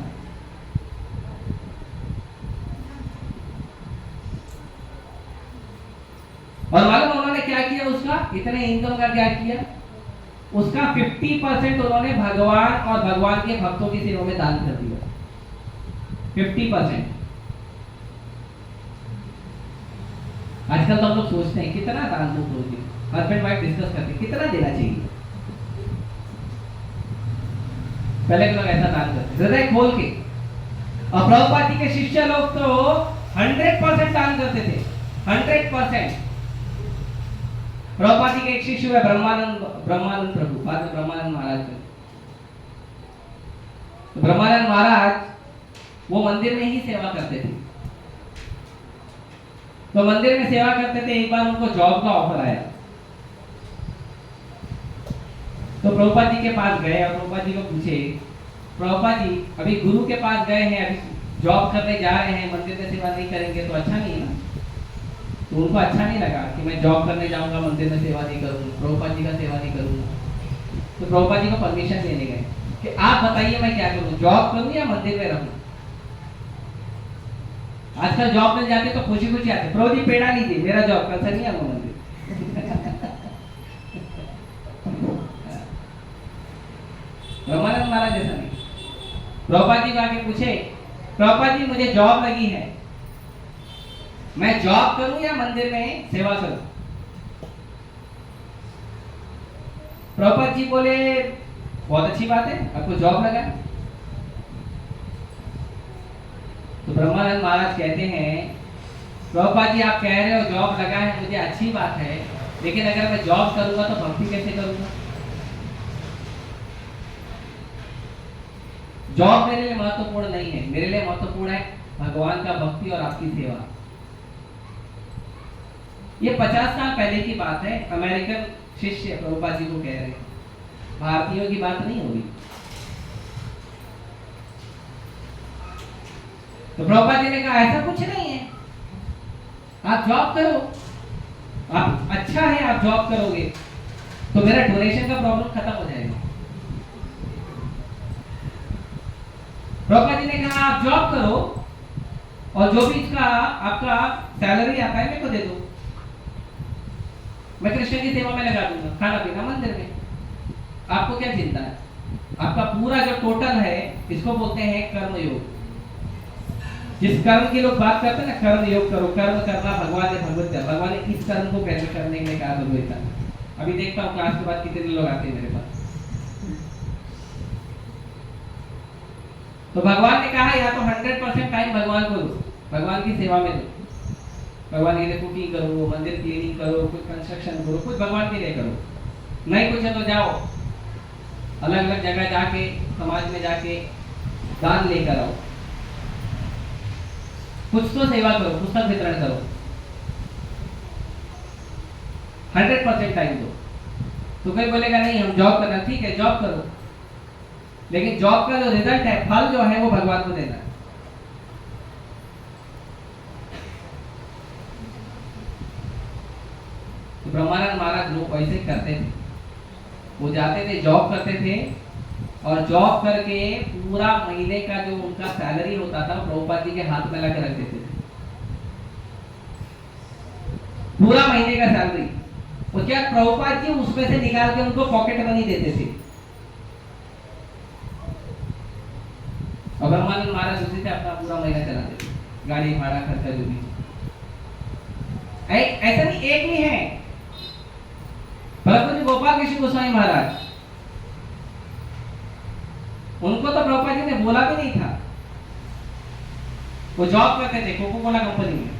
और मालूम उन्होंने क्या किया, उसका इतने इनकम का क्या किया, उसका 50% उन्होंने भगवान और भगवान के भक्तों की सेवा में दान कर दिया। 50%। आजकल तो हम लोग सोचते हैं कितना दान दो, हस्बैंड वाइफ डिस्कस करते हैं कितना देना चाहिए। पहले के लोग ऐसा दान करते हृदय खोल के। और प्रभुपाद जी के शिष्य लोग तो 100% दान करते थे, 100%। प्रभुपाद जी के एक शिष्य हुए ब्रह्मानंद प्रभु, बाद में ब्रह्मानंद महाराज। तो ब्रह्मानंद महाराज वो मंदिर में ही सेवा करते थे। तो मंदिर में सेवा करते थे, एक बार उनको जॉब का ऑफर आया। तो प्रभुपाद जी के पास गए और प्रभुपाद जी को पूछे, प्रभुपाद जी अभी गुरु के पास गए हैं, अभी जॉब करने जा रहे हैं, मंदिर में सेवा नहीं करेंगे तो अच्छा नहीं है ना। तो उनको अच्छा नहीं लगा कि मैं जॉब करने जाऊंगा, मंदिर में सेवा नहीं करूंगा, प्रभुपाद जी का सेवा नहीं करूंगा। तो प्रभुपाद जी को परमिशन देने गए कि आप बताइए मैं क्या करूं, जॉब करूं या मंदिर में रहूं। आजकल जॉब में जाते तो खुशी खुशी आते, प्रभु जी पेड़ा लीजिए, मेरा जॉब कल से नहीं आऊंगा मंदिर। ब्रह्मानंद महाराज जैसा नहीं। प्रभुपाद जी को आके पूछे, प्रभुपाद जी मुझे जॉब लगी है, मैं जॉब करूं या मंदिर में सेवा करूं। प्रभुपाद जी बोले बहुत अच्छी बात है, आपको जॉब लगा। तो ब्रह्मानंद महाराज कहते हैं, प्रभुपाद जी आप कह रहे हो जॉब लगा है, मुझे अच्छी बात है, लेकिन अगर मैं जॉब करूंगा तो भक्ति कैसे करूंगा। जॉब मेरे लिए महत्वपूर्ण नहीं है, मेरे लिए महत्वपूर्ण है भगवान का भक्ति और आपकी सेवा। ये 50 साल पहले की बात है। अमेरिकन शिष्य प्रभुपाद जी को कह रहे हैं, भारतीयों की बात नहीं होगी। तो प्रभुपाद जी ने कहा ऐसा कुछ नहीं है, आप जॉब करो, आप अच्छा है, आप जॉब करोगे तो मेरा डोनेशन का प्रॉब्लम खत्म हो जाएगा। प्रभुपाद जी ने कहा आप जॉब करो और जो भी इसका आपका सैलरी आता है मेरे को दे दो, मैं कृष्ण की सेवा में लगा दूंगा, खाना पीना मंदिर में। आपको क्या चिंता है, आपका पूरा जो टोटल है इसको बोलते हैं कर्म योग। जिस कर्म की लोग बात करते हैं ना, कर्म योग करो, कर्म करना भगवान ने भगवत दिया, भगवान ने इस कर्म को कैसे करने के लिए कहा भगवत। अभी देखता हूँ क्लास के बाद कितने लोग आते हैं मेरे पास। तो भगवान ने कहा या तो 100% टाइम भगवान को दो, भगवान की सेवा में दो, भगवान के लिए कुकिंग करो, मंदिर क्लीनिंग करो, कुछ कंस्ट्रक्शन करो, कुछ भगवान के लिए करो। नहीं कुछ है तो जाओ अलग अलग जगह जाके समाज में जाके दान लेकर आओ, कुछ तो सेवा करो, पुस्तक वितरण करो, 100% टाइम दो। तो कोई बोलेगा नहीं हम जॉब करना, ठीक है जॉब करो, लेकिन जॉब का जो रिजल्ट है, फल जो है वो भगवान को देना है। तो ब्रह्मानंद महाराज लोग वैसे करते थे, वो जाते थे जॉब करते थे और जॉब करके पूरा महीने का जो उनका सैलरी होता था प्रभुपाद जी के हाथ में लाके रख देते थे, पूरा महीने का सैलरी। और क्या प्रभुपाद जी उसमें से निकाल के उनको पॉकेट मनी देते थे। और ब्रह्मानंद महाराज उसी से अपना पूरा महीना चलाते थे, गाड़ी भाड़ा खर्चा जो भी। ऐसा नहीं एक नहीं है, भगवती गोपाल कृष्ण गोस्वामी महाराज, उनको तो प्रभुपाद जी ने बोला भी नहीं था। वो जॉब करते थे कोको कोला कंपनी में,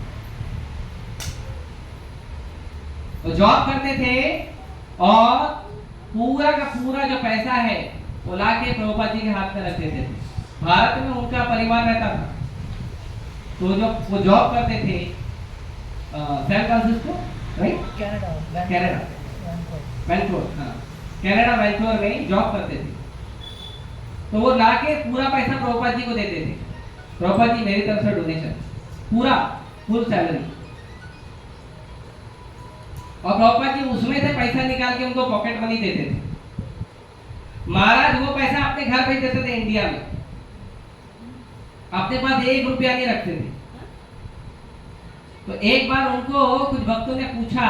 वो जॉब करते थे और पूरा का पूरा जो पैसा है वो लाके प्रभुपाद जी के हाथ में रख देते थे। भारत में उनका परिवार रहता था, तो जो वो जॉब करते थे San Francisco, right, Canada Vancouver, हाँ, कनाडा वैंकूवर में जॉब करते थे। तो वो लाके पूरा पैसा प्रभुपाद जी को देते थे। प्रभुपाद जी मेरी तरफ से डोनेशन, पूरा फुल सैलरी, और प्रभुपाद जी उसमें से पैसा निकाल के उनको पॉकेट मनी देते थे। महाराज वो पैसा अपने घर भेज देते थे इंडिया में, अपने पास 1 रुपया नहीं रखते थे। तो एक बार उनको कुछ भक्तों ने पूछा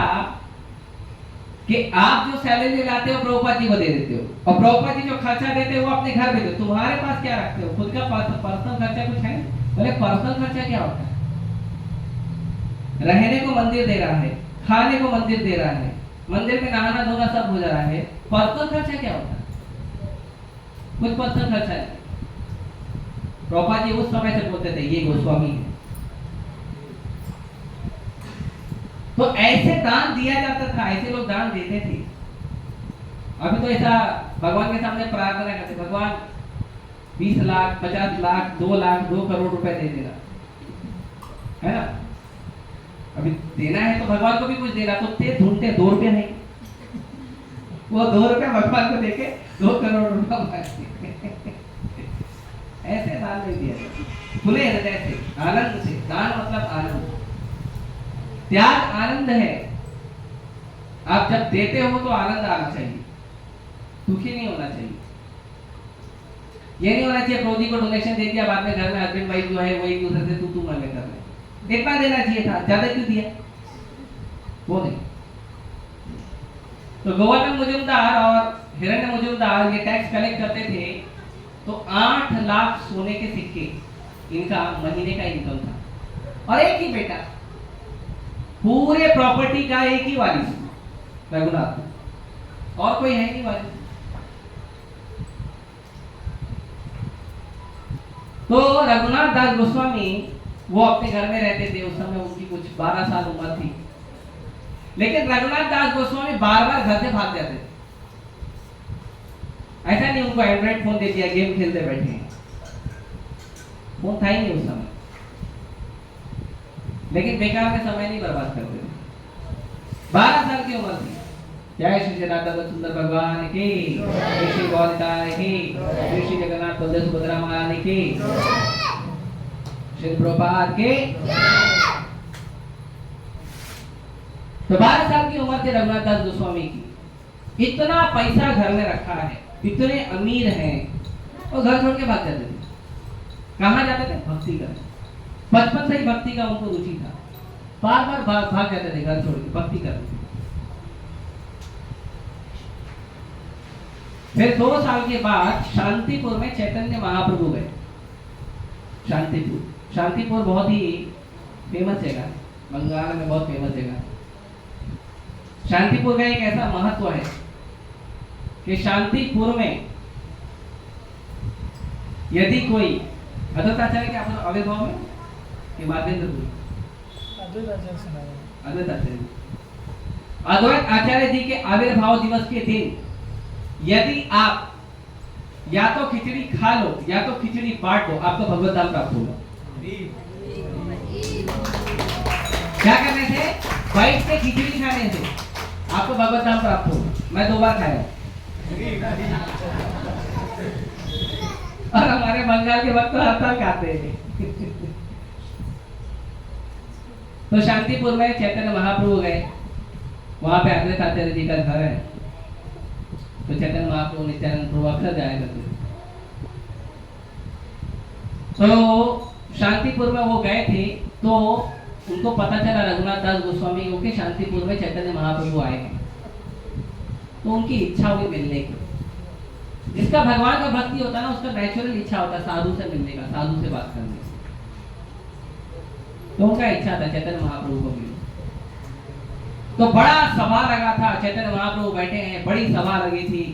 कि आप जो सैलरी लाते हो प्रभुपाद जी को दे देते हो, और प्रभुपाद जी जो खर्चा देते हो वो अपने घर भेजो, तुम्हारे पास क्या रखते हो, खुद का पर्सनल खर्चा कुछ है? बोले पर्सनल खर्चा क्या होता है? रहने को मंदिर दे रहा है, खाने को मंदिर दे रहा है, मंदिर में नहाना धोना सब हो जा रहा है, पर्सनल खर्चा क्या होता है? कुछ पर्सनल खर्चा है। प्रभुपाद जी उस समय से बोलते थे ये गोस्वामी है। तो ऐसे दान दिया जाता था, ऐसे लोग दान देते थे। अभी तो ऐसा भगवान के सामने प्रार्थना करते, भगवान 20 लाख 50 लाख 2 लाख 2 करोड़ रुपए दे देना, है ना? अभी देना है तो भगवान को भी कुछ देना, तो ते ढूंढते 2 रुपये है, वो 2 रुपये भगवान को देके 2 करोड़ रुपया मांगते। ऐसे दान नहीं दिया, खुले हृदय से, आनंद से। दान मतलब आनंद, त्याग आनंद है। आप जब देते हो तो आनंद आना चाहिए, दुखी नहीं होना चाहिए। ये नहीं होना चाहिए प्रभु जी को डोनेशन दे दिया, बाद में घर में हस्बैंड वाइफ जो है वो एक दूसरे से तू मन में कर रहे, इतना देना चाहिए था, ज्यादा क्यों दिया? वो नहीं। तो गोवर्धन मुजुमदार और हिरण्य मुजुमदार ये टैक्स कलेक्ट करते थे, तो 8 लाख सोने के सिक्के इनका महीने का इनकम था, और एक ही बेटा, पूरे प्रॉपर्टी का एक ही वारिस रघुनाथ, और कोई है नहीं वारिस। तो रघुनाथ दास गोस्वामी वो अपने घर में रहते थे। उस समय उनकी कुछ 12 साल उम्र थी, लेकिन रघुनाथ दास गोस्वामी बार-बार घर से भाग जाते थे। ऐसा नहीं उनको एंड्रॉइड फोन दे दिया, गेम खेलते बैठे हैं, फोन था ही नहीं उस समय, लेकिन बेकार में समय नहीं बर्बाद करते थे। 12 साल की उम्र थी। जय श्री जगन्नाथ सुंदर भगवान की, जय श्री गौरताय की, जय श्री जगन्नाथ बलदेव सुभद्रा महारानी की, श्री प्रभुपाद के। तो 12 साल की उम्र थी रघुनाथ दास गोस्वामी की। इतना पैसा घर में रखा है, इतने अमीर हैं, और घर छोड़ के भाग जाते थे। कहाँ जाते थे? भक्ति करने। बचपन से ही भक्ति का उनको रुचि था, बार बार भाग जाते थे घर छोड़ के भक्ति करने। फिर 2 साल के बाद शांतिपुर में चैतन्य महाप्रभु गए। शांतिपुर बहुत ही फेमस जगह है, बंगाल में बहुत फेमस जगह है। शांतिपुर का एक ऐसा महत्व है कि शांतिपुर में यदि कोई अद्वैत आचार्य के आविर्भाव में के माध्यम अद्वैत आचार्य जी के आविर्भाव दिवस के दिन यदि आप या तो खिचड़ी खा लो या तो खिचड़ी बांट लो, आपको भगवत धाम प्राप्त होगा। क्या करने से? बैठ के खिचड़ी खाने से आपको भगवत धाम प्राप्त होगा। मैं 2 बार खाया, और हमारे बंगाल के भक्त हर साल खाते हैं। तो शांतिपुर में चैतन्य महाप्रभु गए, वहां पे अद्वैत आचार्य जी का घर है। तो चैतन्य महाप्रभु नित्यानंद प्रभु अक्सर जाया करते। तो शांतिपुर में वो गए थे, तो उनको पता चला रघुनाथ दास गोस्वामी को कि शांतिपुर में चैतन्य महाप्रभु आए हैं। तो उनकी इच्छा हुई मिलने की। जिसका भगवान का भक्ति होता है ना, उसका नेचुरल इच्छा होता है साधु से मिलने का, साधु से बात करने का। तो उनका इच्छा था चैतन्य महाप्रभु को मिले। तो बड़ा सभा लगा था, चैतन्य महाप्रभु बैठे हैं, बड़ी सभा लगी थी।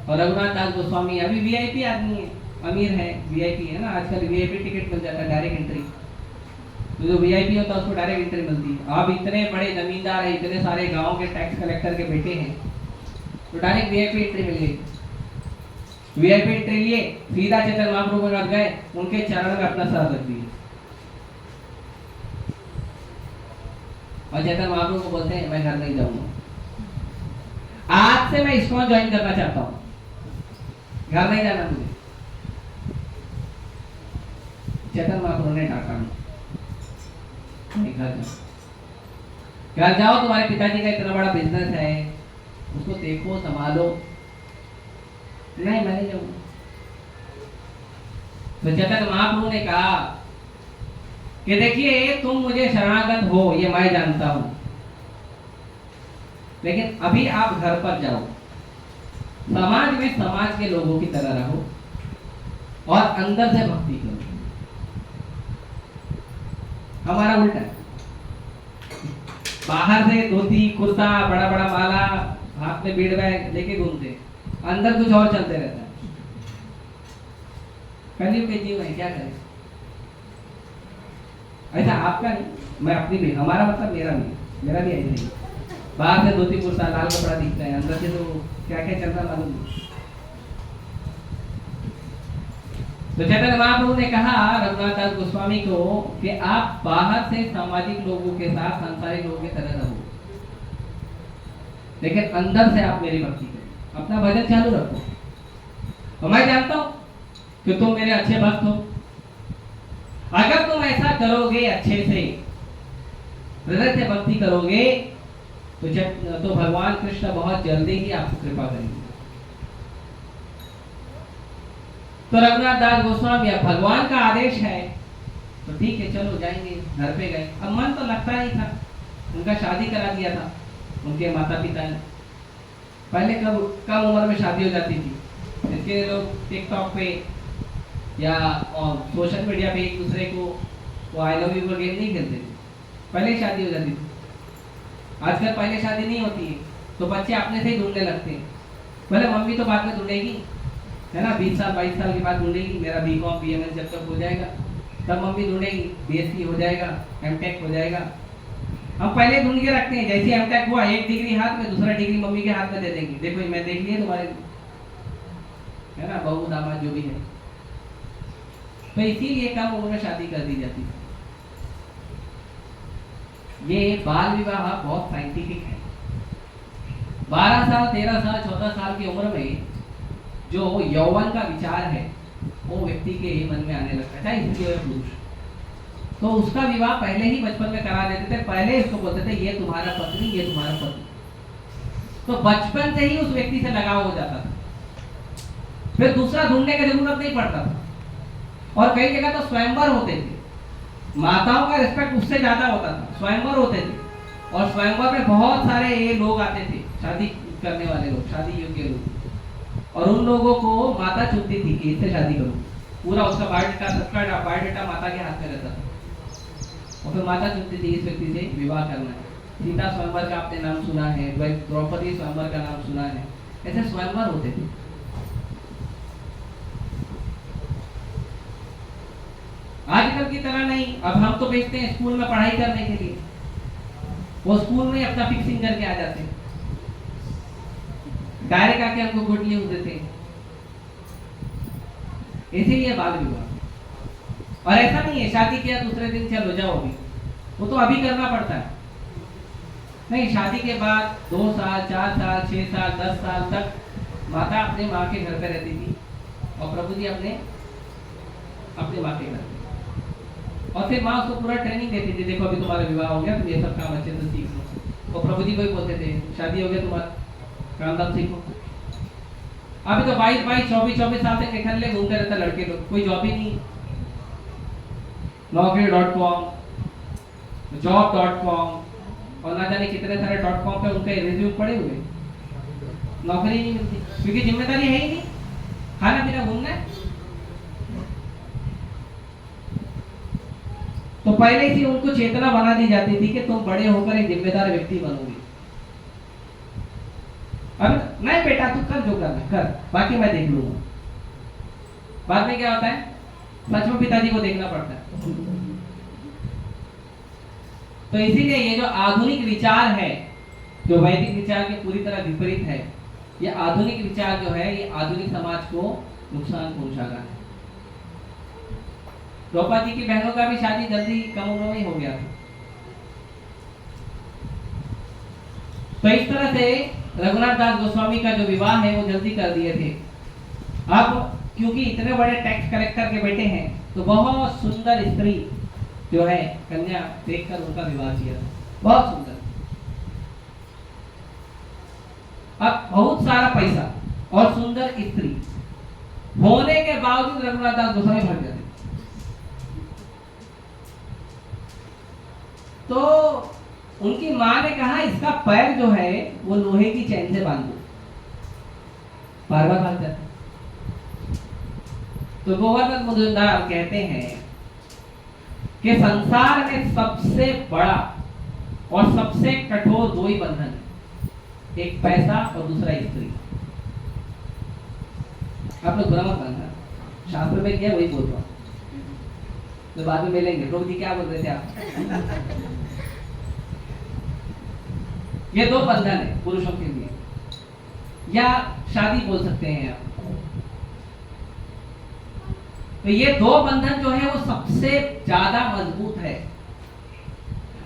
और रघुनाथ दास गोस्वामी अभी वीआईपी आदमी है, अमीर है, वीआईपी है ना, आजकल वीआईपी टिकट मिल जाता है, डायरेक्ट एंट्री। तो जो वीआईपी होता है उसको डायरेक्ट एंट्री मिलती है। अब इतने बड़े जमींदार है, इतने सारे गांव के टैक्स कलेक्टर के बेटे हैं, तो डायरेक्ट वीआईपी एंट्री मिल गई। वीआईपी एंट्री लिए सीधा चैतन्य महाप्रभु के पास गए, उनके चरण में अपना सर रख दिए और चैतन्य महाप्रभु को बोलते हैं मैं घर नहीं जाऊंगा, आज से मैं इस्कॉन ज्वाइन करना चाहता हूँ, घर नहीं जाना मुझे। चैतन्य महाप्रभु ने डांटा, नहीं घर जाओ, घर जाओ, तुम्हारे पिताजी का इतना बड़ा बिजनेस है, उसको देखो संभालो। नहीं मैं नहीं जाऊंगा। तो चैतन्य महाप्रभु ने कहा कि देखिए तुम मुझे शरणागत हो ये मैं जानता हूं, लेकिन अभी आप घर पर जाओ, समाज में समाज के लोगों की तरह रहो और अंदर से भक्ति करो। हमारा उल्टा है, बाहर से धोती कुर्ता बड़ा बड़ा माला हाथ में बीड़ बैग लेके घूमते, अंदर कुछ और चलते रहता है। कलयुग के जीव है, क्या करें। ऐसा आपका नहीं, मैं अपनी भी, हमारा मतलब मेरा भी ऐसा ही। बाहर से धोती कुर्ता लाल कपड़ा दिखता है, अंदर से तो क्या क्या चल रहा मालूम नहीं। तो चैतन्य महाप्रभु ने कहा रघुनाथ दास गोस्वामी को कि आप बाहर से सामाजिक लोगों के साथ संसारी लोगों की तरह रहो, लेकिन अंदर से आप मेरी भक्ति करो, अपना भजन चालू रखो। और मैं जानता हूं कि तुम मेरे अच्छे भक्त हो, अगर तुम ऐसा करोगे, अच्छे से हृदय से भक्ति करोगे तो भगवान कृष्ण बहुत जल्दी ही आपको कृपा करेंगे। तो रघुनाथ दास गोस्वामी, भगवान का आदेश है तो ठीक है चलो जाएंगे। घर पे गए, अब मन तो लगता ही था, उनका शादी करा दिया था उनके माता पिता ने। पहले कम उम्र में शादी हो जाती थी, इसके लोग टिकटॉक पे या सोशल मीडिया पे एक दूसरे को वो आई लव यू का गेम नहीं खेलते थे, पहले ही शादी हो जाती थी। आजकल पहले शादी नहीं होती है तो बच्चे अपने से ही ढूंढने लगते हैं। पहले मम्मी तो बाद में ढूंढेगी, है ना, 20 साल 22 साल के बाद ढूंढेगी, मेरा बीकॉम बीएमएस जब तक हो जाएगा तब मम्मी ढूंढेगी, बीएससी हो जाएगा, एमटेक हो जाएगा। हम पहले ढूंढ के रखते हैं, जैसे एमटेक हुआ एक डिग्री हाथ में, दूसरा डिग्री मम्मी के हाथ में दे देंगे, देखो मैं देख लिया तुम्हारे, है ना, बहू दामाद जो भी है। तो इसीलिए कम उम्र में शादी कर दी जाती है। ये बाल विवाह बहुत साइंटिफिक है। 12 साल 13 साल 14 साल की उम्र में जो यौवन का विचार है वो व्यक्ति के मन में आने लगता है, चाहे स्त्री हो या पुरुष। तो उसका विवाह पहले ही बचपन में करा देते थे, पहले इसको बोलते थे ये तुम्हारा पत्नी, ये तुम्हारा पति। तो बचपन से ही उस व्यक्ति से लगाव हो जाता था, फिर दूसरा ढूंढने की जरूरत नहीं पड़ता था। और कई जगह तो स्वयंवर होते थे, माताओं का रिस्पेक्ट उससे ज्यादा होता था, स्वयंवर होते थे। और स्वयंवर में बहुत सारे ये लोग आते थे, शादी करने वाले लोग, शादी योग्य लोग, और उन लोगों को माता चुनती थी कि इससे शादी करो। पूरा उसका बायोडाटा, सबका बायोडाटा माता के हाथ में रहता था, और फिर माता चुनती थी इस व्यक्ति से विवाह करना है। सीता स्वयंवर का आपने नाम सुना है, द्रौपदी स्वयंवर का नाम सुना है, ऐसे स्वयंवर होते थे। आजकल की तरह नहीं, अब हम तो भेजते हैं स्कूल में पढ़ाई करने के लिए, वो स्कूल में अपना फिक्सिंग करके आ जाते हैं, डायरेक्ट आके हमको गुड न्यूज देते हैं। इसीलिए बाल विवाह। और ऐसा नहीं है शादी किया दूसरे दिन चलो जाओ, अभी वो तो अभी करना पड़ता है। नहीं, शादी के बाद 2 साल 4 साल 6 साल 10 साल तक माता अपने माँ के घर पे रहती थी और प्रभु जी अपने माँ के घर पे, और फिर माँ उसको पूरा ट्रेनिंग देती थी, देखो अभी तुम्हारा विवाह हो गया, तुम ये सब काम अच्छे से सीख लो। और प्रभु जी को ही बोलते थे शादी हो गया तुम्हारा, काम धाम सीखो। अभी तो 22 24 साल से निकलने घूमते रहता लड़के लोग, कोई जॉब ही नहीं। Naukri.com, job.com और ना जाने कितने सारे .com पे उनके रिज्यूम पड़े हुए, नौकरी नहीं मिलती क्योंकि जिम्मेदारी है ही नहीं, खाना पीना घूमना है। तो पहले ही उनको चेतना बना दी जाती थी कि तुम बड़े होकर एक जिम्मेदार व्यक्ति बनोगे। अब नहीं बेटा तू कर जो करना कर, बाकी मैं देख लूंगा। बाद में क्या होता है, सच में पिताजी को देखना पड़ता है। तो इसीलिए ये जो आधुनिक विचार है, जो वैदिक विचार के पूरी तरह विपरीत है, ये आधुनिक विचार जो है ये आधुनिक समाज को नुकसान पहुंचा रहा है। द्रौपदी की बहनों का भी शादी जल्दी कम उम्र में ही हो गया था। तो इस तरह से रघुनाथ दास गोस्वामी का जो विवाह है वो जल्दी कर दिए थे। अब क्योंकि इतने बड़े टैक्स कलेक्टर के बेटे हैं तो बहुत सुंदर स्त्री जो है कन्या देखकर उनका विवाह किया, बहुत सुंदर। अब बहुत सारा पैसा और सुंदर स्त्री होने के बावजूद रघुनाथ दास गोस्वामी भाग गए। तो उनकी मां ने कहा इसका पैर जो है वो लोहे की चैन से बांध दो, बार बार भाग जाता। तो गोवर्धन मुजुमदार कहते हैं कि संसार में सबसे बड़ा और सबसे कठोर दो ही बंधन है, एक पैसा और दूसरा स्त्री। आप लोग बुरा मत मानना, शास्त्र में क्या वही बोल रहा हूं, तो बाद में मिलेंगे। प्रभु जी क्या बोल रहे थे आप? ये दो बंधन है पुरुषों के लिए, या शादी बोल सकते हैं आप। तो ये दो बंधन जो है वो सबसे ज्यादा मजबूत है।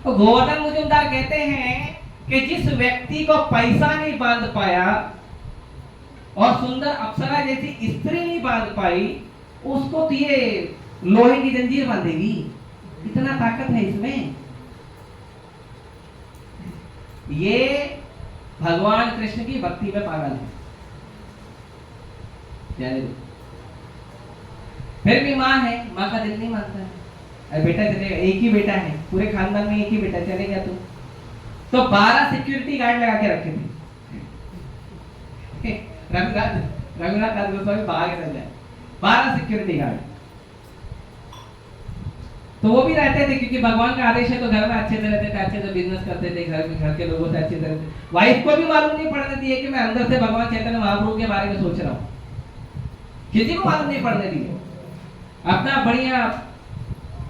तो गोवर्धन मुजुमदार कहते हैं कि जिस व्यक्ति को पैसा नहीं बांध पाया और सुंदर अप्सरा जैसी स्त्री नहीं बांध पाई, उसको तो ये लोहे की जंजीर बांधेगी। इतना ताकत है इसमें। ये भगवान कृष्ण की भक्ति में पागल है। फिर भी माँ है, माँ का दिल नहीं मानता है। अरे बेटा चलेगा, एक ही बेटा है, पूरे खानदान में एक ही बेटा, चलेगा तू? तो 12 सिक्योरिटी गार्ड लगा के रखे थे। रघुनाथ दास गोस्वामी भाग रह जाए, 12 सिक्योरिटी गार्ड। तो वो भी रहते थे क्योंकि भगवान का आदेश है, तो घर में अच्छे से रहते थे, अच्छे से बिजनेस करते थे, घर के लोगों से अच्छे से रहते। वाइफ को भी मालूम नहीं पड़ने दिए कि मैं अंदर से भगवान चैतन्य महाप्रभु के बारे में सोच रहा हूँ। किसी को मालूम नहीं पड़ने दिए। अपना बढ़िया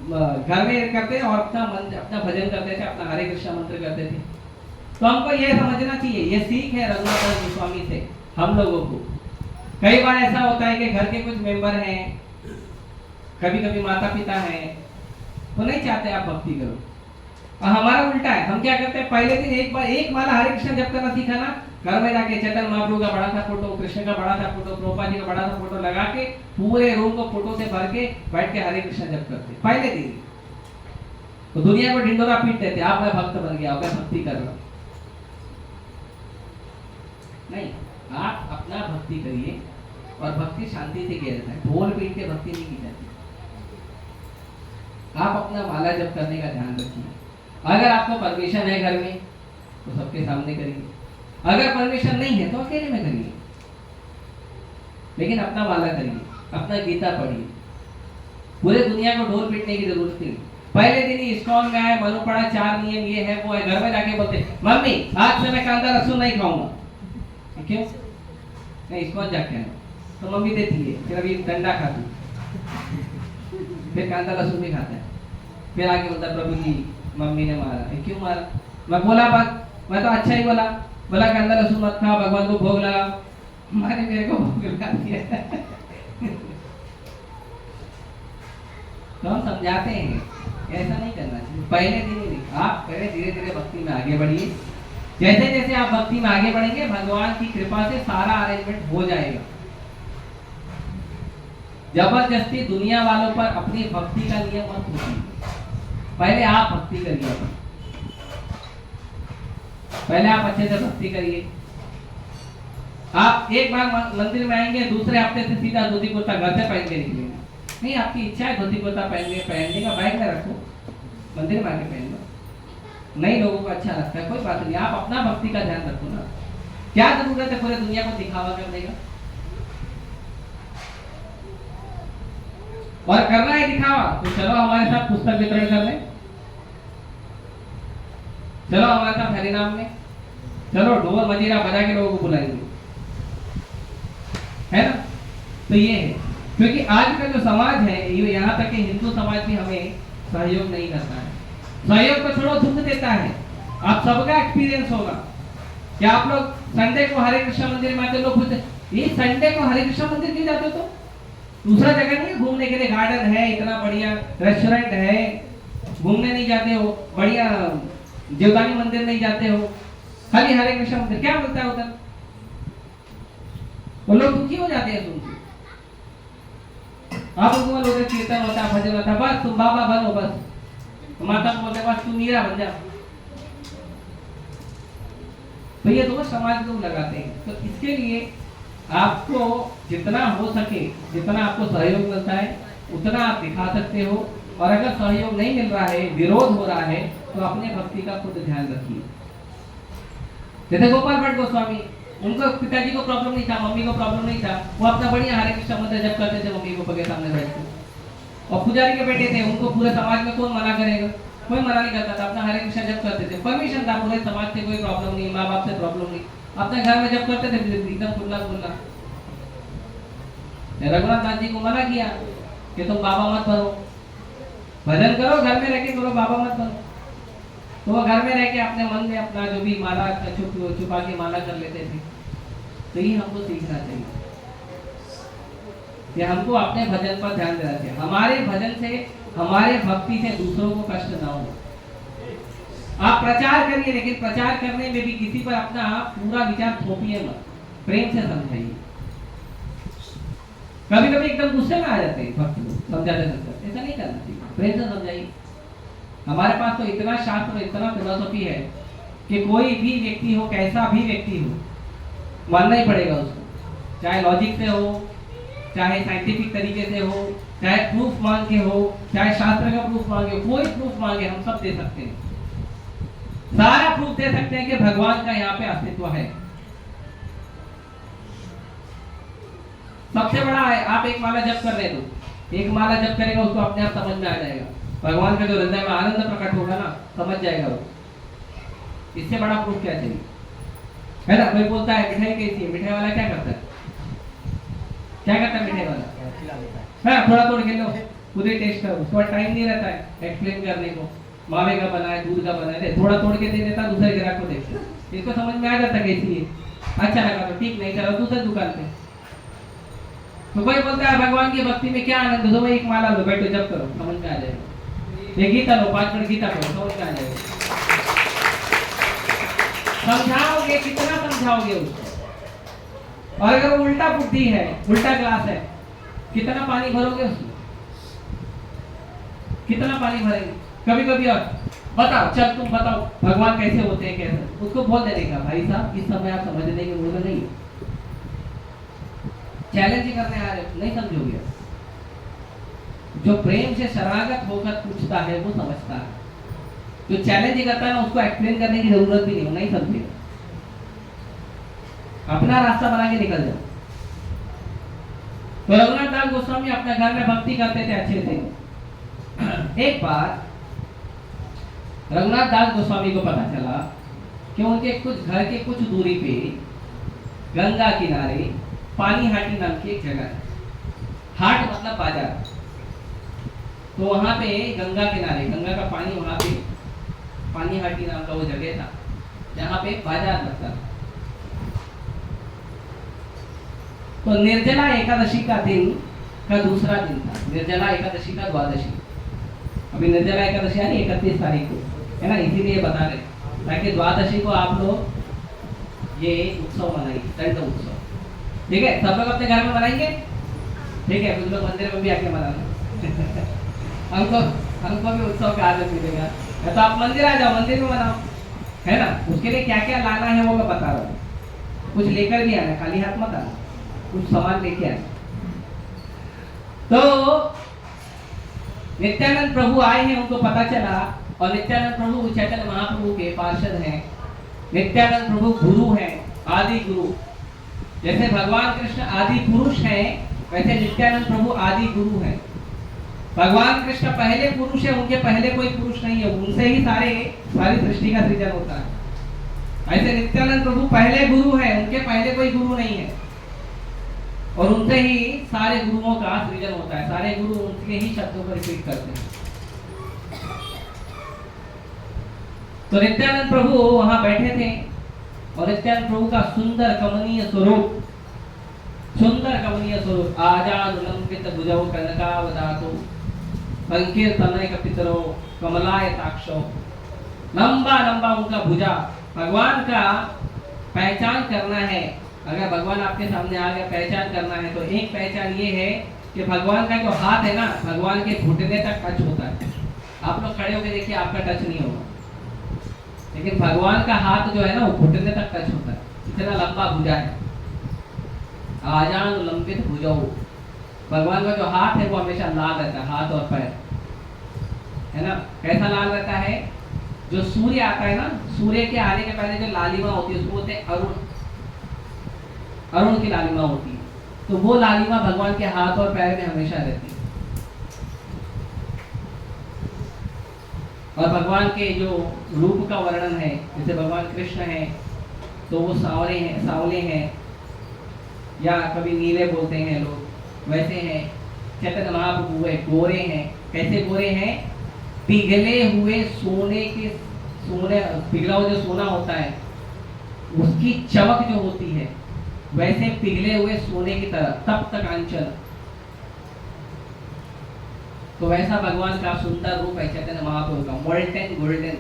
घर में करते और अपना भजन करते थे, अपना हरे कृष्ण मंत्र करते थे। तो हमको यह समझना चाहिए, ये सीख है रघुनाथ दास गोस्वामी से हम लोगों को। कई बार ऐसा होता है कि घर के कुछ मेंबर हैं, कभी कभी माता पिता हैं, तो नहीं चाहते आप भक्ति करो। और हमारा उल्टा है, हम क्या करते हैं, पहले दिन एक माला हरे कृष्ण जप करना सीखा ना, घर में जाके चैतन्य महाप्रभु का बड़ा सा फोटो, कृष्ण का बड़ा सा फोटो, प्रभुपाद जी का बड़ा सा फोटो लगा के पूरे रूम को फोटो से भर के बैठ के हरे कृष्ण जप करते पहले दिन। तो दुनिया को ढिंडोरा पीट देते, आप मैं भक्त बन गया, मैं भक्ति कर रहा हूं। नहीं, आप अपना भक्ति करिए और भक्ति शांति से किया जाता है, ढोल पीट के भक्ति नहीं की जाती। आप अपना माला जप करने का ध्यान रखिए। अगर आपको परमिशन है घर में तो सबके सामने करिए, अगर परमिशन नहीं है तो अकेले में करिए, लेकिन अपना माला करिए, अपना गीता पढ़िए। पूरे दुनिया को ढोल पीटने की जरूरत नहीं। पहले दिन ही इस्कॉन में आए, मनु पड़ा 4 नियम ये है वो है, घर में जाके बोलते मम्मी आज से मैं कांदा लहसुन नहीं खाऊंगा। क्यों नहीं? इस्कॉन जाके आए तो मम्मी देती है, फिर अभी डंडा खाती, फिर कांदा लहसुन भी खाता है, फिर आगे बोलता प्रभु जी मम्मी ने मारा। क्यों मारा? मैं बोला बात, मैं तो अच्छा ही बोला कांदा लहसुन मत खाओ, भगवान को भोग लगा। मारे मेरे को भोग लगा दिया। तो हम समझाते हैं ऐसा नहीं करना चाहिए। पहले दिन ही आप पहले धीरे धीरे भक्ति में आगे बढ़िए। जैसे जैसे आप भक्ति में आगे बढ़ेंगे भगवान की कृपा से सारा अरेंजमेंट हो जाएगा। जबरदस्ती दुनिया वालों पर अपनी भक्ति का नियम मत कीजिए। पहले आप भक्ति करिए, पहले आप अच्छे से भक्ति करिए। आप एक बार मंदिर में आएंगे, दूसरे हफ्ते से सीधा धोती कुर्ता घर से पहन के निकलेंगे। नहीं, आपकी इच्छा है धोती कुर्ता पहनने का, बैग में रखो, मंदिर में आके पहन लो। नई लोगों को अच्छा लगता है, कोई बात नहीं, आप अपना भक्ति का ध्यान रखो ना। क्या जरूरत है पूरे दुनिया को दिखावा करने का? और करना है दिखावा तो चलो हमारे साथ पुस्तक वितरण कर ले, चलो हमारे साथ हरिनाम में, चलो ढोल मजीरा बजा के लोगों को बुलाएंगे, है ना? तो ये है, क्योंकि आज का जो समाज है, ये यहाँ तक कि हिंदू समाज भी हमें सहयोग नहीं करता है। सहयोग को छोड़ो, दुख देता है। आप सबका एक्सपीरियंस होगा कि आप लोग संडे को हरे कृष्ण मंदिर में आते लोग पूछते ये संडे को हरे कृष्ण मंदिर क्यों जाते हो? तो दूसरा जगह नहीं है घूमने के लिए? गार्डन है, इतना बढ़िया रेस्टोरेंट है, घूमने नहीं जाते हो? बढ़िया देवदानी मंदिर नहीं जाते हो? खाली हरे कृष्ण मंदिर क्या मिलता है उधर? वो लोग दुखी हो जाते हैं सुन के। आप लोगों को कीर्तन होता है, भजन होता है, बस तुम बाबा बनो, बस माता को बोलते बस तुम मीरा बन जा। तो ये दोष समाज लोग लगाते हैं। तो इसके लिए आपको जितना हो सके, जितना आपको सहयोग मिलता है उतना आप दिखा सकते हो। और अगर सहयोग नहीं मिल रहा है, विरोध हो रहा है, तो अपने भक्ति का खुद ध्यान रखिए। जैसे गोपाल भट्ट गोस्वामी, उनको पिताजी को प्रॉब्लम नहीं था, मम्मी को प्रॉब्लम नहीं था, वो अपना बढ़िया हरे कृष्ण मंत्र जप करते थे मम्मी को के सामने बैठ के। और पुजारी के बेटे थे, उनको पूरे समाज में कौन मना करेगा? कोई मना नहीं करता था, अपना हरे कृष्ण जप करते थे, परमिशन था, पूरे समाज से कोई प्रॉब्लम नहीं, माँ बाप से प्रॉब्लम नहीं, अपने घर में जप करते थे एकदम खुला खुला। रघुनाथ दास जी को मना किया कि तुम बाबा मत बनो, भजन करो, घर में रह के करो, बाबा मत बनो। तो वो घर में रह के अपने मन में अपना जो भी माला छुपा के माला कर लेते थे। तो ये हमको सीखना चाहिए कि हमको अपने भजन पर ध्यान देना चाहिए। हमारे भजन से, हमारे भक्ति से दूसरों को कष्ट ना हो। आप प्रचार करिए, लेकिन प्रचार करने में भी किसी पर अपना पूरा विचार थोपिए मत, प्रेम से समझाइए। कभी कभी एकदम गुस्से में आ जाते हैं भक्त लोग समझाते समझाते, ऐसा नहीं करना चाहिए, प्रेम से समझाइए। हमारे पास तो इतना शास्त्र, इतना फिलॉसफी है कि कोई भी व्यक्ति हो, कैसा भी व्यक्ति हो, मानना ही पड़ेगा उसको, चाहे लॉजिक से हो, चाहे साइंटिफिक तरीके से हो, चाहे प्रूफ मांग के हो, चाहे शास्त्र का प्रूफ मांगे, कोई प्रूफ मांगे हम सब दे सकते हैं। सारा प्रूफ दे सकते हैं कि भगवान का यहाँ पे अस्तित्व है। सबसे बड़ा है, आप एक माला जप कर रहे हो, एक माला जप करेगा उसको अपने आप समझ में आ जाएगा, भगवान का जो हृदय में आनंद प्रकट होगा ना, समझ जाएगा वो। इससे बड़ा प्रूफ क्या चाहिए? है ना? कोई बोलता है मिठाई कैसी है, मिठाई वाला क्या करता है? क्या करता है मिठाई वाला? हाँ, थोड़ा तोड़ के लो, खुद ही टेस्ट करो, उसको टाइम नहीं रहता है एक्सप्लेन करने को, मावे का बना है, दूध का बना है, थोड़ा तोड़ के दे देता, दूसरे ग्राहक को देखता, इसको समझ में आ जाता कैसी है, अच्छा लगा तो ठीक, नहीं चला दूसरे दुकान पे। तो कोई बोलता है भगवान की भक्ति में क्या आनंद हो, एक माला लो, बैठो जब करो, समझ में आ जाएगा। ये गीता लो, 5 मिनट गीता पढ़ो, समझ में आ जाएगा। समझाओगे, कितना समझाओगे उसको? और अगर उल्टा बुद्धि है, उल्टा ग्लास है, कितना पानी भरोगे उसमें? कितना पानी भरेंगे? कभी कभी और बताओ, चल तुम बताओ भगवान कैसे होते हैं, कैसे, उसको बोल देने का भाई साहब इस समय आप समझने के मूड में नहीं, चैलेंज ही करने आ रहे, नहीं समझोगे। जो प्रेम से शरारत होकर पूछता है वो समझता है, जो चैलेंज ही करता है ना, उसको एक्सप्लेन करने की जरूरत भी नहीं, नहीं समझेगा, अपना रास्ता बना के निकल जाओ। तो रघुनाथ दास गोस्वामी अपने घर में भक्ति करते थे अच्छे से। एक बार रघुनाथ दास गोस्वामी को पता चला कि उनके कुछ घर के कुछ दूरी पे गंगा किनारे पानी हाटी नाम की एक जगह है। हाट मतलब बाजार। तो वहां पे गंगा किनारे, गंगा का पानी, वहां पे पानी हाटी नाम का वो जगह था जहाँ पे बाजार लगता था। तो निर्जला एकादशी का दिन का दूसरा दिन था, निर्जला एकादशी का द्वादशी। अभी निर्जला एकादशी है 31 तारीख को, है ना, इसीलिए बता रहे ताकि द्वादशी को आप लोग ये उत्सव मनाइए, दंड उत्सव। ठीक है, सब लोग अपने घर में मनाएंगे, ठीक है, कुछ लोग मंदिर में भी आके मनाना। हमको भी उत्सव का आनंद मिलेगा, तो आप मंदिर आ जाओ, मंदिर में मनाओ, है ना। उसके लिए क्या क्या लाना है वो मैं बता रहा हूँ। कुछ लेकर भी आना, खाली हाथ मत आना, कुछ सामान लेके आना। तो नित्यानंद प्रभु आए हैं, उनको पता चला, और नित्यानंद प्रभु चैतन्य महाप्रभु के पार्षद हैं। नित्यानंद प्रभु गुरु हैं, आदि गुरु। जैसे भगवान कृष्ण आदि पुरुष हैं, वैसे नित्यानंद प्रभु आदि गुरु हैं। भगवान कृष्ण पहले पुरुष है, उनके पहले कोई पुरुष नहीं है, उनसे ही सारी सृष्टि का सृजन होता है। ऐसे नित्यानंद प्रभु पहले गुरु हैं, उनके पहले कोई गुरु नहीं है, और उनसे ही सारे गुरुओं का सृजन होता है। सारे गुरु उनके ही शब्दों को रिपीट करते हैं। तो नित्यानंद प्रभु वहां बैठे थे और नित्यानंद प्रभु का सुंदर कमनीय स्वरूप, सुंदर कमनीय स्वरूप, आजाद लंबित भुजौ कनकावदातो संकीर्तनैक पितरो कमलायताक्षो, लंबा लंबा उनका भुजा। भगवान का पहचान करना है, अगर भगवान आपके सामने आ गया, पहचान करना है तो एक पहचान ये है कि भगवान का जो हाथ है ना, भगवान के घुटने तक टच होता है। आप लोग खड़े होकर देखिए, आपका टच नहीं होगा, लेकिन भगवान का हाथ जो है ना, वो घुटने तक टच होता है, इतना लंबा भुजा है। आजान लंबित भुजौ, भगवान का जो हाथ है वो हमेशा लाल रहता है, हाथ और पैर, है ना। कैसा लाल रहता है? जो सूर्य आता है ना, सूर्य के आने के पहले जो लालिमा होती है उसको बोलते हैं अरुण, अरुण की लालिमा होती है। तो वो लालिमा भगवान के हाथ और पैर में हमेशा रहती है। और भगवान के जो रूप का वर्णन है, जैसे भगवान कृष्ण है तो वो सांवले हैं, सांवले हैं, या कभी नीले बोलते हैं लोग, वैसे हैं। चैतन्य महाप्रभु है, गोरे हैं। कैसे गोरे हैं? पिघले हुए सोने के, सोने पिघला हुआ जो सोना होता है उसकी चमक जो होती है, वैसे पिघले हुए सोने की तरह, तप तक आंचल। तो वैसा भगवान का सुंदर रूप है चैतन्य महाप्रभु का, मोल्टेन गोल्डन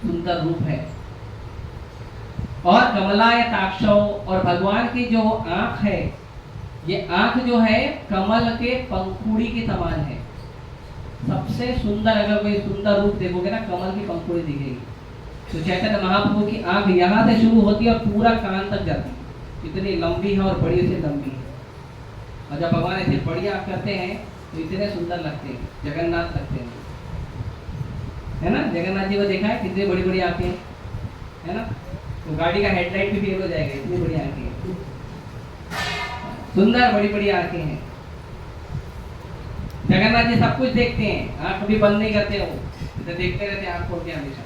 सुंदर रूप है। और कमलायताक्षौ, और भगवान की जो आंख है, ये आंख जो है कमल के पंखुड़ी के समान है। सबसे सुंदर, अगर कोई सुंदर रूप देखोगे ना, कमल की पंखुड़ी दिखेगी। तो चैतन्य महाप्रभु की आंख यहाँ से शुरू होती है और पूरा कान तक जाती है, इतनी लंबी है और बड़ी से लंबी है। और जब भगवान ऐसे बड़ी आंख करते हैं तो इतने सुंदर लगते हैं, जगन्नाथ लगते हैं, है ना। जगन्नाथ जी को देखा है, कितनी बड़ी बड़ी आंखें, है ना। तो गाड़ी का हेडलाइट भी फेल हो जाएगा, इतनी बड़ी आंखें, सुंदर बड़ी बड़ी आंखें हैं। जगन्नाथ जी सब कुछ देखते हैं, आंख भी बंद नहीं करते, वो तो देखते रहते हैं आंख खोल के हमेशा।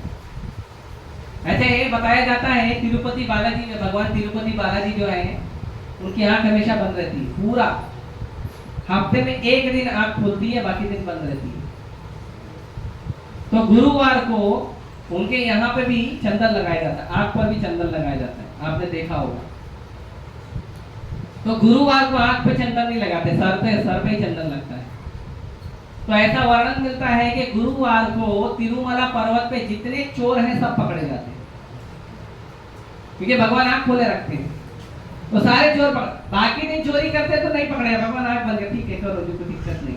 ऐसे ये बताया जाता है तिरुपति बालाजी में, भगवान तिरुपति बालाजी जो है उनकी आंख हमेशा बंद रहती है, पूरा हफ्ते में एक दिन आंख खुलती है, बाकी दिन बंद रहती है। तो गुरुवार को उनके यहाँ पे भी चंदन लगाया जाता है, आंख पर भी चंदन लगाया जाता है, आपने देखा होगा। तो गुरुवार को आंख पे चंदन नहीं लगाते, सर पे ही चंदन लगता है। तो ऐसा वर्णन मिलता है कि गुरुवार को तिरुमला पर्वत पे जितने चोर हैं सब पकड़े जाते हैं, क्योंकि भगवान आंख खोले रखते हैं। तो सारे चोर बाकी दिन चोरी करते तो नहीं पकड़े, भगवान आंख बंद कर, ठीक है करो, जो कोई दिक्कत नहीं।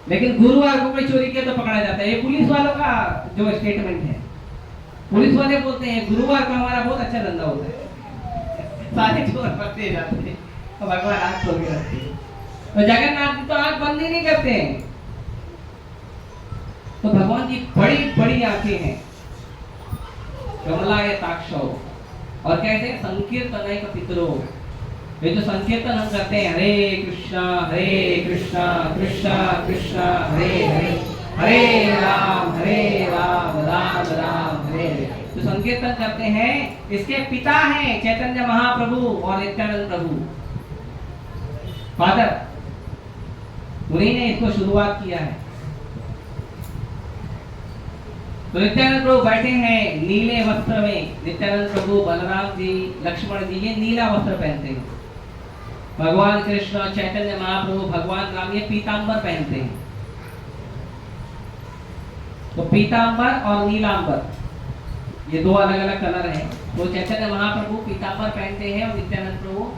लेकिन गुरुवार को कोई चोरी किया तो पकड़ा जाता है। ये पुलिस वालों का जो स्टेटमेंट है, पुलिस वाले बोलते हैं गुरुवार को हमारा बहुत अच्छा धंधा होता है, सारे चोर पकड़े जाते हैं, तो भगवान आंख खोल के रखते हैं। तो जगन्नाथ जी तो आंख बंद ही नहीं करते हैं। तो भगवान की बड़ी बड़ी आंखें हैं, कमलायताक्षौ। और कैसे? संकीर्तनैक पितरो, ये जो संकीर्तन हम करते हैं, हरे कृष्णा कृष्णा कृष्णा हरे हरे, हरे राम राम राम हरे हरे, तो संकीर्तन करते हैं, इसके पिता हैं चैतन्य महाप्रभु और नित्यानंद प्रभु, फादर, उन्हीं ने इसको शुरुआत किया है। तो नित्यानंद प्रभु बैठे हैं नीले वस्त्र में, नित्यानंद प्रभु, बलराम जी, लक्ष्मण जी, ये नीला वस्त्र पहनते हैं। भगवान कृष्ण, चैतन्य महाप्रभु, भगवान राम ये पीतांबर पहनते हैं। तो पीतांबर और नीलांबर ये दो अलग अलग कलर हैं। तो चैतन्य महाप्रभु पीतांबर पहनते हैं और नित्यानंद प्रभु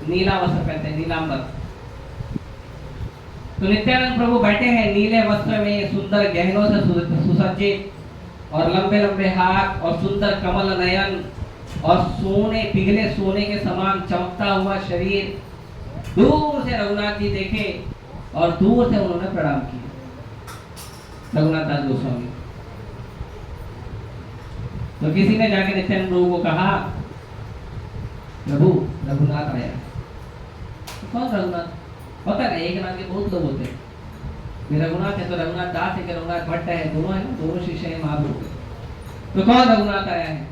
नीला वस्त्र पहनते हैं, नीलांबर। तो नित्यानंद प्रभु बैठे हैं नीले वस्त्र में, सुंदर गहनों से सुसज्जित, और लंबे लंबे हाथ और सुंदर कमल नयन और सोने, पिघले सोने के समान चमकता हुआ शरीर। दूर से रघुनाथ जी देखे और दूर से उन्होंने प्रणाम किया, रघुनाथ दास गोस्वामी। तो किसी ने जाके नित्यानंद प्रभु को कहा, प्रभु रघुनाथ आया। तो कौन रघुनाथ? पता नहीं, एक नाम के बहुत लोग होते हैं। रघुनाथ है तो रघुनाथ दास है कि रघुनाथ भट्ट है, दोनों है ना, दोनों शिष्य हैं महाप्रभु के। तो कौन रघुनाथ आया है?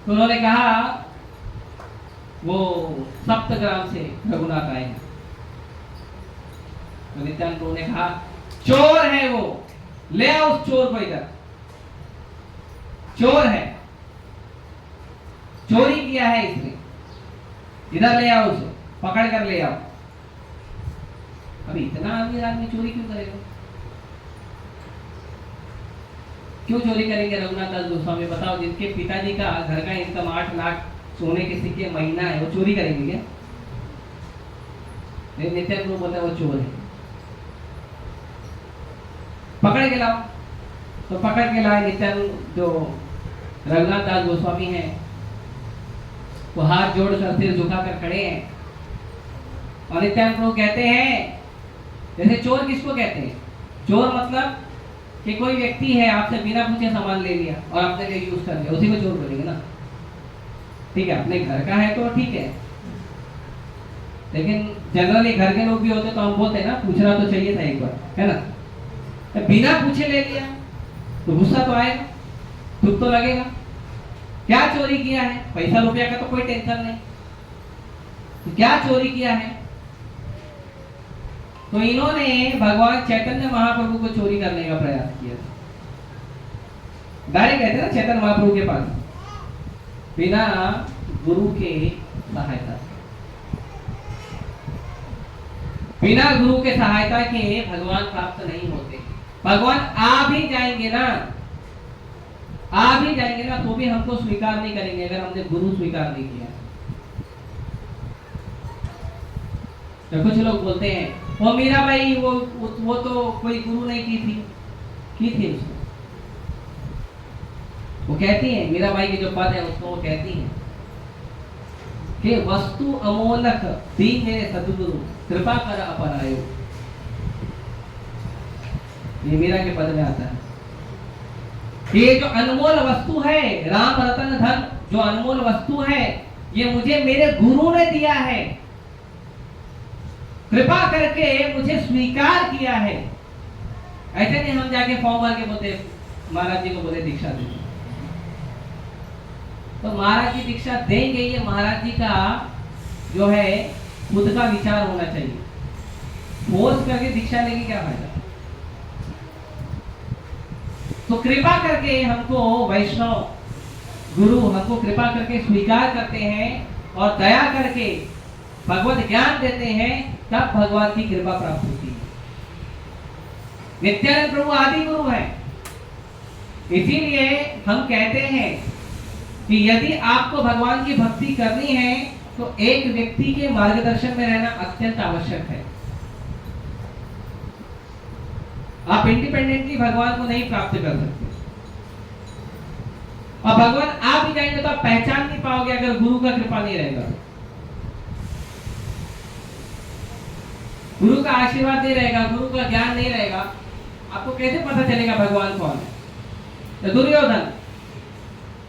तो उन्होंने कहा वो सप्तग्राम से रघुनाथ आए हैं। तो नित्यानंद प्रभु ने कहा चोर है वो, ले आओ उस चोर को इधर, चोर है। चोरी किया है इसने, इधर ले आओ उसे, पकड़ कर ले आओ। अभी इतना अमीर आदमी चोरी क्यों करेगा? क्यों चोरी करेंगे रघुनाथ दास गोस्वामी? बताओ, जिनके पिताजी का घर का इनकम 8 लाख सोने के सिक्के महीना है, वो चोरी करेंगे क्या? नित्यानंद प्रभु बोलता है वो चोर है। पकड़ के लाओ। तो पकड़ के लाए नित्यानंद, जो रघुनाथ दास गोस्वामी हैं, वो हाथ जोड़कर सिर झुकाकर खड़े हैं। और नित्यानंद प्रभु कहते हैं, जैसे चोर किसको कहते हैं? चोर मतलब कि कोई व्यक्ति है आपसे बिना पूछे सामान ले लिया और आपने लिए यूज कर लिया, उसी को चोर बोलेंगे ना। ठीक है, अपने घर का है तो ठीक है, लेकिन जनरली घर के लोग भी होते तो हम बोलते हैं ना, पूछना तो चाहिए था एक बार, है ना। तो बिना पूछे ले लिया तो गुस्सा तो आएगा, दुख तो लगेगा। क्या चोरी किया है? पैसा रुपया का तो कोई टेंशन नहीं, तो क्या चोरी किया है? तो इन्होंने भगवान चैतन्य महाप्रभु को चोरी करने का प्रयास किया। डायरेक्ट कहते हैं ना चैतन्य महाप्रभु के पास, बिना गुरु के सहायता, बिना गुरु के सहायता के भगवान प्राप्त नहीं होते। भगवान आ भी जाएंगे ना, आ भी जाएंगे ना, तो भी हमको स्वीकार नहीं करेंगे अगर हमने गुरु स्वीकार नहीं किया। तो कुछ लोग बोलते हैं वो मीराबाई वो तो कोई गुरु नहीं की थी उसको। वो कहती है, मीराबाई के जो पद है उसको वो कहती है कि वस्तु अमोलक दीन मेरे सदगुरु कृपा कर अपनायो। ये मीरा के पद में आता है। ये जो अनमोल वस्तु है, राम रतन धन जो अनमोल वस्तु है, ये मुझे मेरे गुरु ने दिया है, कृपा करके मुझे स्वीकार किया है। ऐसे नहीं हम जाके फॉर्म भर के बोलते महाराज जी को बोले दीक्षा दीजिए, तो महाराज जी दीक्षा देंगे, ये महाराज जी का जो है खुद का विचार होना चाहिए। फोर्स करके दीक्षा लेके क्या फायदा? तो कृपा करके हमको वैष्णव गुरु हमको कृपा करके स्वीकार करते हैं और दया करके भगवत ज्ञान देते हैं, तब भगवान की कृपा प्राप्त होती है। नित्यानंद प्रभु आदि गुरु है, इसीलिए हम कहते हैं कि यदि आपको भगवान की भक्ति करनी है तो एक व्यक्ति के मार्गदर्शन में रहना अत्यंत आवश्यक है। आप इंडिपेंडेंटली भगवान को नहीं प्राप्त कर सकते, और भगवान आ भी जाएंगे तो आप पहचान नहीं पाओगे अगर गुरु का कृपा नहीं रहेगा। गुरु का आशीर्वाद नहीं रहेगा, गुरु का ज्ञान नहीं रहेगा, आपको कैसे पता चलेगा भगवान कौन है? तो दुर्योधन,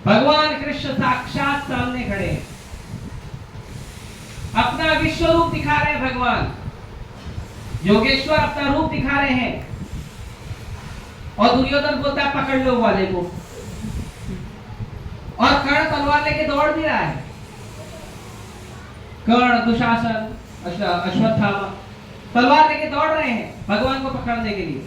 भगवान कृष्ण साक्षात सामने खड़े हैं, अपना विश्व रूप दिखा रहे हैं। भगवान योगेश्वर अपना रूप दिखा रहे हैं, और दुर्योधन बोलता है पकड़ लो वाले को, और कर्ण तलवार लेके दौड़ भी रहा है। कर्ण, दुशासन, अश्वत्थामा तलवार लेके दौड़ रहे हैं भगवान को पकड़ने के लिए।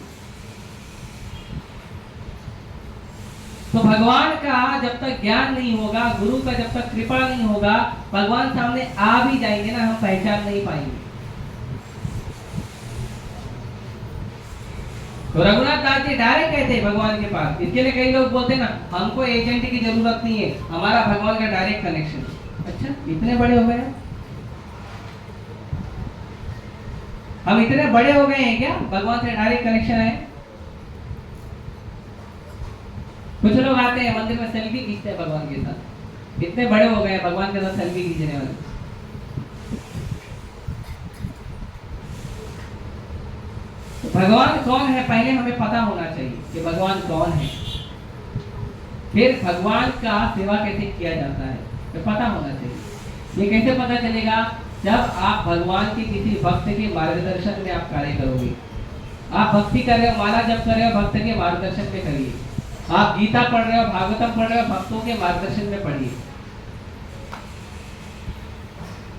तो भगवान का जब तक ज्ञान नहीं होगा, गुरु का जब तक कृपा नहीं होगा, भगवान सामने आ भी जाएंगे ना, हम पहचान नहीं पाएंगे। तो रघुनाथ दास जी डायरेक्ट कहते हैं भगवान के पास। इसके लिए कई लोग बोलते हैं ना, हमको एजेंट की जरूरत नहीं है, हमारा भगवान का डायरेक्ट कनेक्शन। अच्छा, इतने बड़े हो गए हैं हम, इतने बड़े हो गए हैं क्या भगवान से डायरेक्ट कनेक्शन है? कुछ लोग आते हैं मंदिर में सेल्फी खींचते हैं भगवान के साथ, इतने बड़े हो गए भगवान के साथ सेल्फी खींचने वाले। तो भगवान कौन है पहले हमें पता होना चाहिए कि भगवान कौन है, फिर भगवान का सेवा कैसे किया जाता है तो पता होना चाहिए। ये कैसे पता चलेगा? जब आप भगवान के किसी भक्त के मार्गदर्शन में आप कार्य करोगे। आप भक्ति कर रहे हो, माला जप कर रहे हो, भक्त के मार्गदर्शन में करिए। आप गीता पढ़ रहे हो, भागवतम पढ़ रहे हो, भक्तों के मार्गदर्शन में पढ़िए।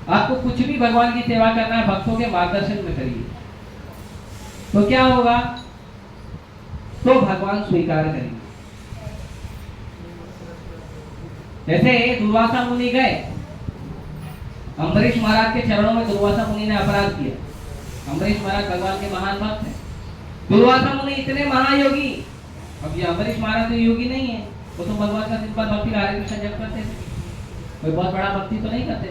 आपको कुछ भी भगवान की सेवा करना है, भक्तों के मार्गदर्शन में करिए, तो क्या होगा? तो भगवान स्वीकार करेंगे। जैसे दुर्वासा मुनि गए, अम्बरीश महाराज के चरणों में दुर्वासा मुनि ने अपराध किया। अम्बरीश महाराज भगवान के महान भक्त हैं। दुर्वासा मुनि इतने महायोगी, अब ये अम्बरीश महाराज तो योगी नहीं है, वो तो भगवान का सिंपल भक्ति हरे कृष्ण जप करते थे, कोई बहुत बड़ा भक्ति तो नहीं करते।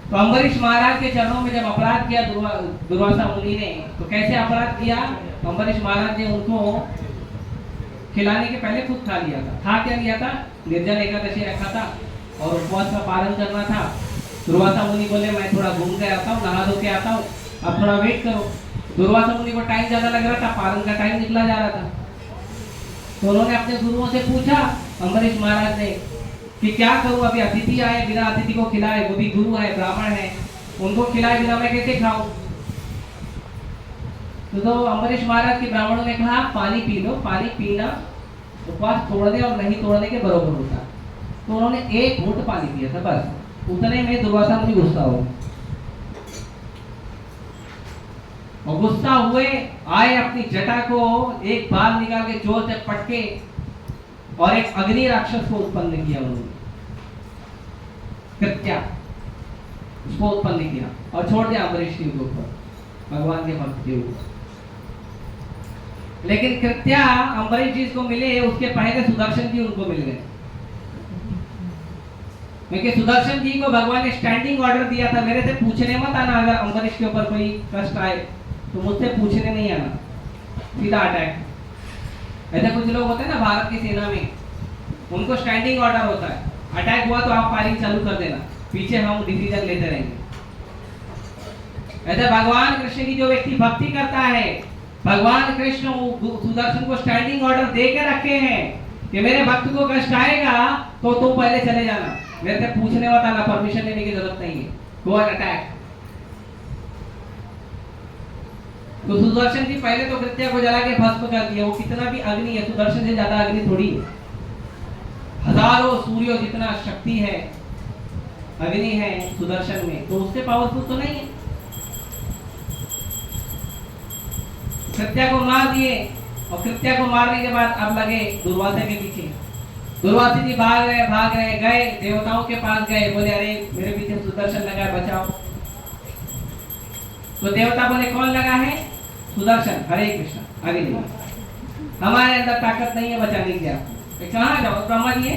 तो अम्बरीश महाराज के चरणों में जब अपराध किया दुर्वासा मुनि ने, तो कैसे अपराध किया? अम्बरीश महाराज ने उनको खिलाने के पहले खुद खा लिया था। क्या लिया था? निर्जल एकादशी रखा था और उपवास का पालन करना था। दुर्वासा मुनि बोले मैं थोड़ा घूम के आता हूँ, नहा धो के आता हूँ, आप थोड़ा वेट करो। दुर्वासा मुनि को टाइम ज्यादा लग रहा था, पालन का टाइम निकला जा रहा था। तो उन्होंने अपने गुरुओं से पूछा अम्बरीश महाराज ने कि क्या करूं, अभी अतिथि आए, बिना अतिथि को खिलाए, वो भी गुरु है, ब्राह्मण है, उनको खिलाए बिना मैं कैसे खाऊं? तो अम्बरीश महाराज के ब्राह्मणों ने कहा पानी पी लो, पानी पीना उपवास तोड़ने और नहीं तोड़ने के बराबर होता। तो उन्होंने एक घूंट पानी पिया था, बस उतने में दुर्वासा मुनि गुस्सा हो और गुस्सा हुए आए, अपनी जटा को एक बाल निकाल के जोर से पटके और एक अग्नि राक्षस को उत्पन्न किया। उन्होंने कृत्या उसको उत्पन्न किया और छोड़ दिया अम्बरीश के ऊपर, भगवान के भक्त के ऊपर। लेकिन कृत्या अम्बरीश जी को मिले उसके पहले सुदर्शन जी उनको मिल गए, क्योंकि सुदर्शन जी को भगवान ने स्टैंडिंग ऑर्डर दिया था, मेरे से पूछने मत आना, अगर अम्बरीश के ऊपर कोई कष्ट आए तो मुझसे पूछने नहीं आना, सीधा अटैक। ऐसे कुछ लोग होते हैं ना भारत की सेना में, उनको स्टैंडिंग ऑर्डर होता है, अटैक हुआ तो आप फायरिंग चालू कर देना, पीछे हम डिसीजन लेते रहेंगे। ऐसे भगवान कृष्ण की जो व्यक्ति भक्ति करता है, भगवान कृष्ण सुदर्शन को स्टैंडिंग ऑर्डर दे के रखे हैं कि मेरे भक्त को कष्ट आएगा तो तुम पहले चले जाना, मेरे से पूछने मत आना, परमिशन लेने की जरूरत नहीं है, गो एंड अटैक। तो सुदर्शन जी पहले तो कृत्या को जला के भस्म कर दिया। वो कितना भी अग्नि है, सुदर्शन से ज्यादा अग्नि थोड़ी है, हजारों सूर्यों जितना शक्ति है, अग्नि है सुदर्शन में, तो उससे पावरफुल तो नहीं है। कृत्या को मार दिए और कृत्या को मारने के बाद अब लगे दुर्वासा के पीछे। दुर्वासा जी भाग रहे गए देवताओं के पास गए, बोले अरे मेरे पीछे सुदर्शन लगा है, बचाओ। तो देवता बोले कौन लगा है? सुदर्शन, हरे कृष्ण, आगे नहीं, हमारे अंदर ताकत नहीं है बचाने की। आपको कहाँ जाओ? ब्रह्मा जी है,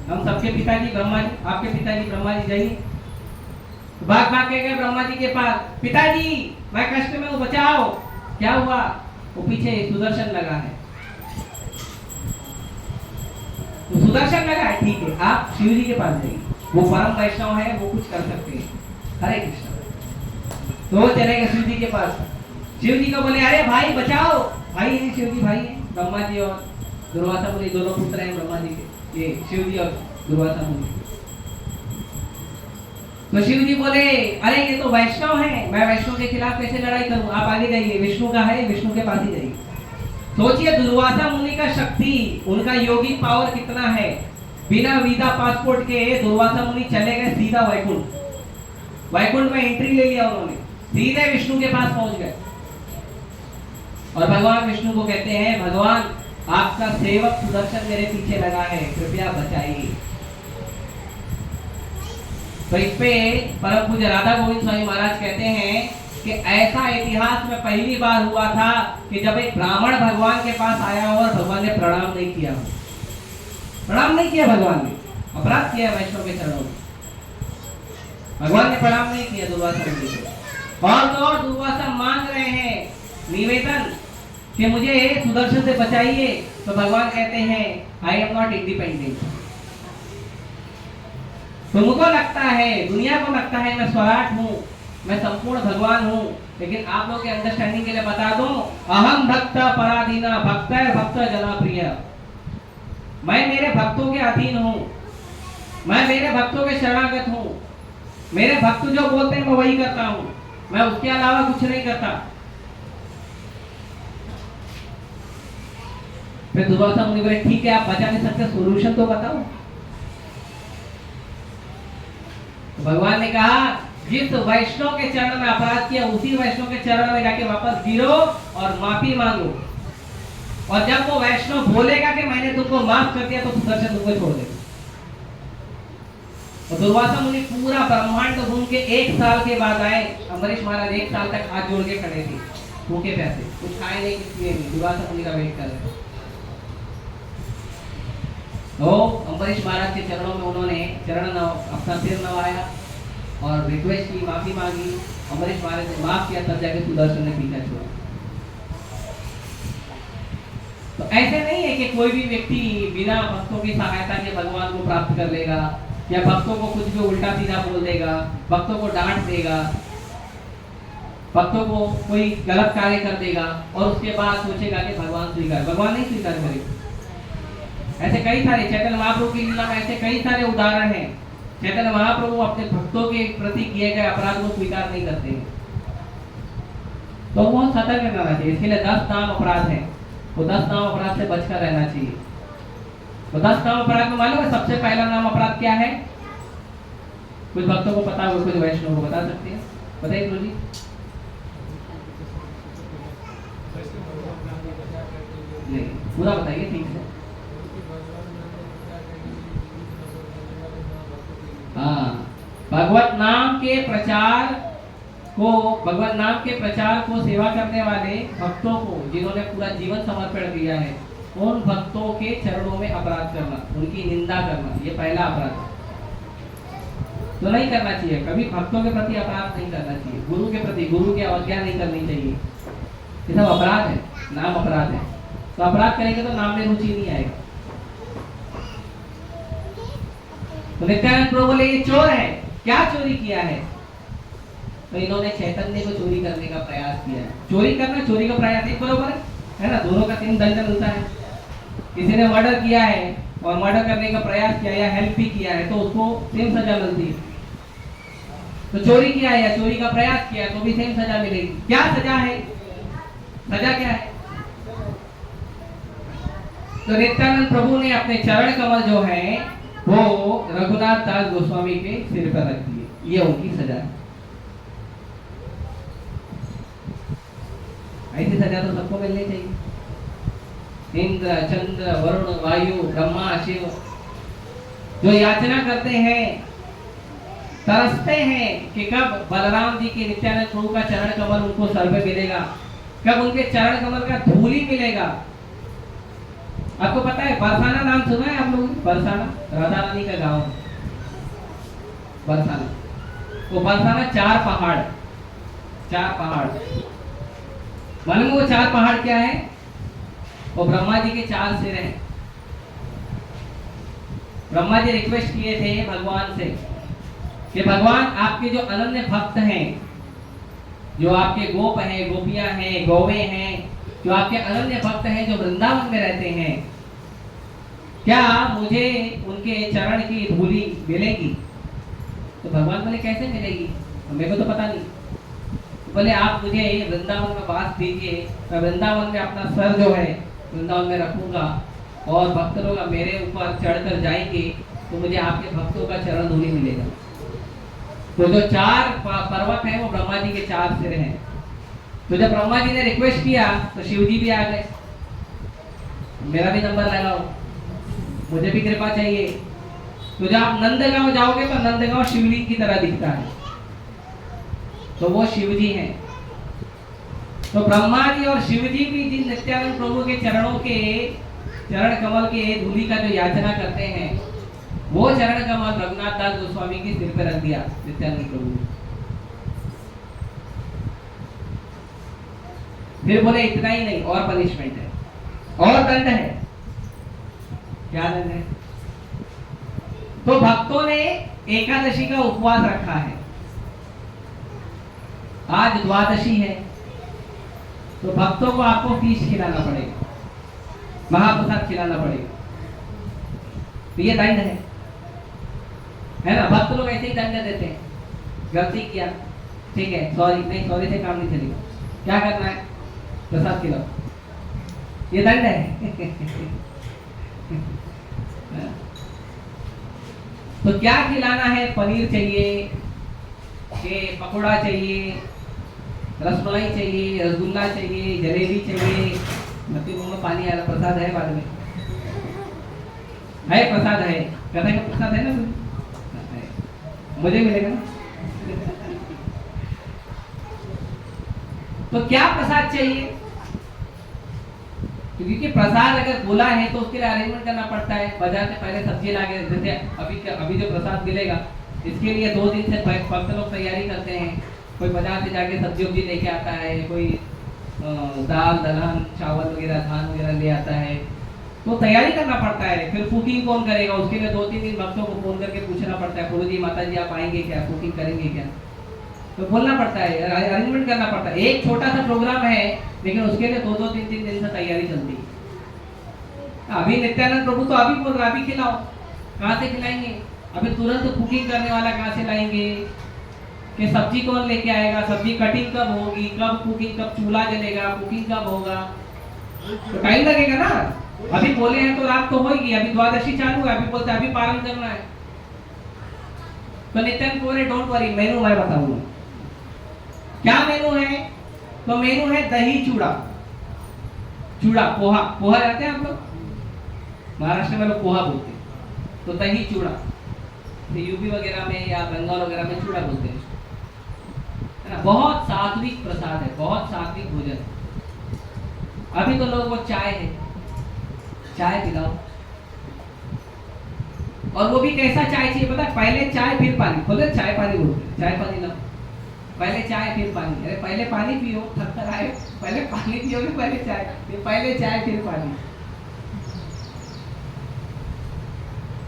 हम सबके पिताजी ब्रह्मा जी, आपके पिताजी ब्रह्मा जी, जाइए। भाग के गए ब्रह्मा जी के पास, पिताजी मैं कष्ट में हूँ, बचाओ। क्या हुआ? वो पीछे सुदर्शन लगा है। तो सुदर्शन लगा है, ठीक है, आप शिव जी के पास जाइए, वो परम वैष्णव है, वो कुछ कर सकते हैं, हरे कृष्ण। तो वो चले गए शिव जी के पास। शिव जी को बोले अरे भाई बचाओ, भाई है शिव जी, भाई है, ब्रह्मा जी और दुर्वासा मुनि दोनों पुत्र हैं ब्रह्मा जी के, ये शिव जी और दुर्वासा मुनि। तो शिव जी बोले अरे ये तो वैष्णव है, मैं वैष्णव के खिलाफ कैसे लड़ाई करूं, आप आगे जाइए, विष्णु का है, विष्णु के पास ही जाइए। सोचिए दुर्वासा मुनि का शक्ति, उनका योगी पावर कितना है। बिना वीजा पासपोर्ट के दुर्वासा मुनि चले गए सीधा वैकुंठ। वैकुंठ में एंट्री ले लिया उन्होंने, सीधे विष्णु के पास पहुंच गए और भगवान विष्णु को कहते हैं भगवान आपका सेवक सुदर्शन मेरे पीछे लगा है, कृपया बचाइए। तो इस पे परम पूज्य राधा गोविंद स्वामी महाराज कहते हैं कि ऐसा इतिहास में पहली बार हुआ था कि जब एक ब्राह्मण भगवान के पास आया हो और भगवान ने प्रणाम नहीं किया, प्रणाम नहीं किया, भगवान ने अपराध किया वैष्णव के चरणों में, भगवान ने प्रणाम नहीं किया दुर्वासा मुनि को। और दुर्वासा मांग रहे हैं निवेदन कि मुझे सुदर्शन से बचाइए, तो भगवान कहते हैं आई एम नॉट इंडिपेंडेंट। तुमको लगता है, दुनिया को लगता है मैं स्वराट हूँ, मैं संपूर्ण भगवान हूँ, लेकिन आप लोग के अंडरस्टैंडिंग के लिए बता दूं, अहम भक्त पराधीना भक्त भक्त जना प्रिय। मैं मेरे भक्तों के अधीन हूँ, मैं मेरे भक्तों के शरणागत हूँ, मेरे भक्त जो बोलते हैं मैं वही करता हूँ, मैं उसके अलावा कुछ नहीं करता। फिर दुर्वासा मुनि बोले ठीक है आप बचा नहीं सकते, सोल्यूशन तो बताओ। भगवान ने कहा जिस वैष्णव के चरण में अपराध किया उसी वैष्णव के चरण में जाके वापस गिरो और माफी मांगो। और जब वो वैष्णव बोलेगा कि मैंने तुमको माफ कर दिया तो सुदर्शन तुमको छोड़ देगा। और दुर्वासा मुनि पूरा ब्रह्मांड घूम के 1 साल के बाद आए। अम्बरीश महाराज 1 साल तक हाथ जोड़ के खड़े थे, भूखे प्यासे, कुछ खाए नहीं, कुछ पिए नहीं, दुर्वासा मुनि का वेट कर रहे। तो अम्बरीश महाराज के चरणों में उन्होंने अपना सिर नवाया और रिक्वेस्ट की, माफी मांगी। अम्बरीश महाराज ने माफ किया, तब जाके सुदर्शन ने पीछा छोड़ा। तो ऐसे नहीं है कि कोई भी व्यक्ति बिना भक्तों की सहायता के भगवान को प्राप्त कर लेगा, या भक्तों को कुछ भी उल्टा सीधा बोल देगा, भक्तों को डांट देगा, भक्तों को कोई गलत कार्य कर देगा और उसके बाद सोचेगा कि भगवान स्वीकार, भगवान नहीं स्वीकार करेगा। ऐसे कई सारे चैतन्य महाप्रभु की लीला में ऐसे कई सारे उदाहरण हैं। चैतन्य महाप्रभु अपने भक्तों के प्रति किए गए अपराध को स्वीकार नहीं करते हैं, तो बहुत सतर्क रहना चाहिए। इसके लिए 10 नाम अपराध है, वो 10 नाम अपराध से बचकर रहना चाहिए। तो 10 नाम अपराध में मालूम है सबसे पहला नाम अपराध क्या है? कुछ भक्तों को पता हो, कुछ वैष्णव को बता सकते हैं, बताइए गुरु जी। नहीं, पूरा बताइए ठीक से। हाँ, भगवत नाम के प्रचार को सेवा करने वाले भक्तों को, जिन्होंने पूरा जीवन समर्पण किया है, उन भक्तों के चरणों में अपराध करना, उनकी निंदा करना, ये पहला अपराध है। तो नहीं करना चाहिए, कभी भक्तों के प्रति अपराध नहीं करना चाहिए, गुरु के प्रति, गुरु की अवज्ञा नहीं करनी चाहिए। ये सब अपराध है, नाम अपराध है। तो अपराध करेंगे तो नाम में रुचि नहीं आएगा। तो नित्यानंद प्रभु बोले ये चोर है, क्या चोरी किया है? तो इन्होंने चैतन्य को चोरी करने का प्रयास किया है। चोरी करना, चोरी का प्रयास एक बराबर है ना, दोनों का सेम दंड मिलता है। किसी ने मर्डर किया है और मर्डर करने का प्रयास किया या हेल्प भी किया है तो उसको सेम सजा मिलती है। तो चोरी किया है या चोरी का प्रयास किया तो भी सेम सजा मिलेगी। क्या सजा है? सजा क्या है? तो नित्यानंद प्रभु ने अपने चरण कमल जो है वो रघुनाथ दास गोस्वामी के सिर पर रख दिए, ये उनकी सजा है। ऐसी सजा तो सबको मिलनी चाहिए। इंद्र, चंद्र, वरुण, वायु, ब्रह्मा, शिव जो याचना करते हैं, तरसते हैं कि कब बलराम जी के नित्यानंद प्रभु का चरण कमल उनको सर पे मिलेगा, कब उनके चरण कमल का धूली मिलेगा। आपको पता है बरसाना नाम सुना है आप लोग? बरसाना राधा रानी का गांव बरसाना। वो बरसाना 4 पहाड़ मालूम वो 4 पहाड़ क्या है? वो ब्रह्मा जी के 4 सिर हैं। ब्रह्मा जी रिक्वेस्ट किए थे भगवान से कि भगवान आपके जो अनन्य भक्त हैं, जो आपके गोप हैं, गोपियां हैं, गौवे हैं, जो आपके अनन्य भक्त हैं, जो वृंदावन में रहते हैं, क्या मुझे उनके चरण की धूली मिलेगी? तो भगवान बोले कैसे मिलेगी, मेरे को तो पता नहीं। तो बोले आप मुझे वृंदावन में वास दीजिए, मैं वृंदावन में अपना सर जो है वृंदावन में रखूंगा और भक्त लोग मेरे ऊपर चढ़कर जाएंगे तो मुझे आपके भक्तों का चरण धूली मिलेगा। तो जो 4 पर्वत हैं वो ब्रह्मा जी के 4 सिर हैं। तो जब ब्रह्मा जी ने रिक्वेस्ट किया तो शिव जी भी आ गए, मेरा भी नंबर लगाओ, मुझे भी कृपा चाहिए। तो जब आप नंदगांव जाओगे तो नंदगांव शिवलिंग की तरह दिखता है, तो वो शिव जी हैं। तो ब्रह्मा जी और शिव जी भी जिन नित्यानंद प्रभु के चरण कमल के धूली का जो याचना करते हैं, वो चरण कमल रघुनाथ दास गोस्वामी के सिर पर रख दिया नित्यानंद प्रभु। फिर बोले इतना ही नहीं, और पनिशमेंट है, और दंड है। क्या दंड है? तो भक्तों ने एकादशी का उपवास रखा है, आज द्वादशी है, तो भक्तों को आपको फीस खिलाना पड़ेगा, महाप्रसाद खिलाना पड़ेगा। तो ये दंड है ना। भक्त लोग ऐसे ही दंड देते हैं, गलती किया ठीक है, सॉरी नहीं, सॉरी से काम नहीं चलेगा, क्या करना है? प्रसाद खिलाओ, ये दंड है। तो क्या खिलाना है? पनीर चाहिए कि पकोड़ा चाहिए, रसमलाई चाहिए, रसगुल्ला चाहिए, जलेबी चाहिए, मत्ती मुंह में पानी आया, प्रसाद है बाद में, है प्रसाद है, कहते हैं प्रसाद है ना, मुझे मिलेगा ना। तो क्या प्रसाद चाहिए? क्योंकि प्रसाद अगर बोला है तो उसके लिए अरेंजमेंट करना पड़ता है। बाजार से पहले सब्जी ला के, जैसे अभी जो प्रसाद मिलेगा इसके लिए 2 दिन से भक्त लोग तैयारी करते हैं। कोई बाजार से जाके सब्जी उब्जी लेके आता है, कोई दाल दलहन चावल वगैरह धान वगैरह ले आता है, तो तैयारी करना पड़ता है। फिर कुकिंग कौन करेगा, उसके लिए 2-3 दिन भक्तों को फोन करके पूछना पड़ता है, गुरु जी माता जी आप आएंगे क्या, कुकिंग करेंगे क्या, तो बोलना पड़ता है, अरेंजमेंट करना पड़ता है। एक छोटा सा प्रोग्राम है लेकिन उसके लिए 2-3 दिन से तैयारी चलती है। अभी नित्यानंद प्रभु तो अभी बोल रहा, अभी खिलाओ, कहाँ से खिलाएंगे? अभी तुरंत कुकिंग करने वाला कहाँ से लाएंगे? कि सब्जी कौन लेके आएगा, सब्जी कटिंग कब होगी, कब कुकिंग, कब चूल्हा जलेगा, कुकिंग कब होगा, तो टाइम लगेगा ना। अभी बोले हैं तो रात तो होगी, अभी द्वादशी चालू है, अभी बोलते अभी पारण करना है। तो नित्यानंद बोले डोंट वरी, मेनू मैं बताऊंगा। क्या मेनू है? तो मेनू है दही चूड़ा, चूड़ा पोहा, पोहा जानते हैं आप लोग, महाराष्ट्र में लोग पोहा बोलते हैं, तो दही चूड़ा, तो यूपी वगैरह में या बंगाल वगैरह में चूड़ा बोलते हैं, है ना। बहुत सात्विक प्रसाद है, बहुत सात्विक भोजन। अभी तो लोग वो चाय है, चाय पिलाओ, और वो भी कैसा चाय चाहिए पता है? पहले चाय फिर पानी, बोले चाय पानी बोलते हैं, चाय पानी लाओ, पहले चाय फिर पानी। अरे पहले पानी पियो, थक कर आए, पहले पानी पियोगे, पहले चाय, पहले चाय फिर पानी।